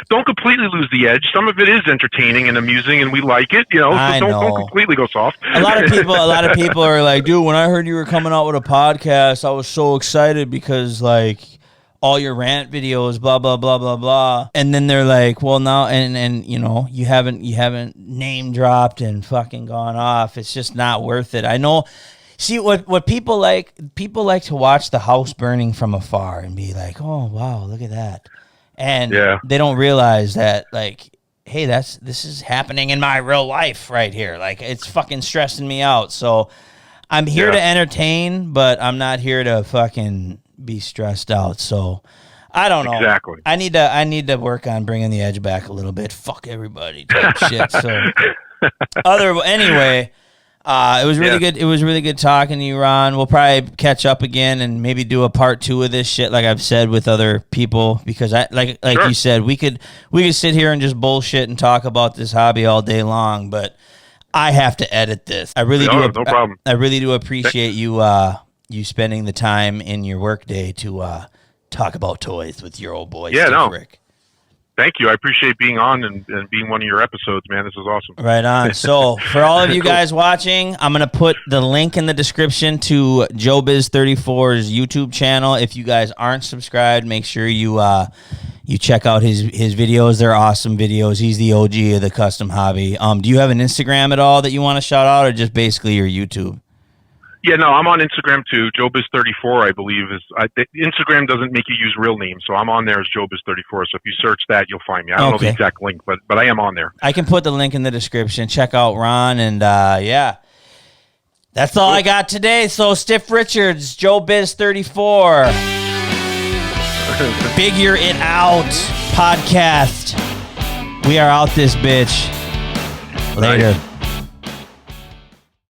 don't completely lose the edge. Some of it is entertaining and amusing, and we like it. So don't completely go soft. A lot of people are like, dude, when I heard you were coming out with a podcast, I was so excited because like all your rant videos, blah blah blah blah blah, and then they're like, well now, and you haven't name dropped and fucking gone off. It's just not worth it. I know. See what people like to watch the house burning from afar and be like, oh wow, look at that, and they don't realize that like, hey, this is happening in my real life right here. Like it's fucking stressing me out. So I'm here to entertain, but I'm not here to fucking be stressed out. So I don't know. Exactly. I need to work on bringing the edge back a little bit. Fuck everybody type shit. So anyway, it was really good. It was really good talking to you, Ron. We'll probably catch up again and maybe do a part 2 of this shit, like I've said, with other people, because sure. You said, we could sit here and just bullshit and talk about this hobby all day long, but I have to edit this. I really do. No problem. I really do appreciate you spending the time in your workday to talk about toys with your old boy, Rick. Thank you. I appreciate being on and being one of your episodes, man. This is awesome. Right on. So for all of you guys watching, I'm going to put the link in the description to JoeBizz34's YouTube channel. If you guys aren't subscribed, make sure you check out his videos. They're awesome videos. He's the OG of the custom hobby. Do you have an Instagram at all that you want to shout out, or just basically your YouTube? Yeah, no, I'm on Instagram too. JoeBizz34, I believe, Instagram doesn't make you use real names, so I'm on there as JoeBizz34. So if you search that, you'll find me. I don't know the exact link, but I am on there. I can put the link in the description. Check out Ron, and that's all I got today. So Stiff Richards, JoeBizz34, Figure It Out podcast. We are out this bitch. Later. Nice.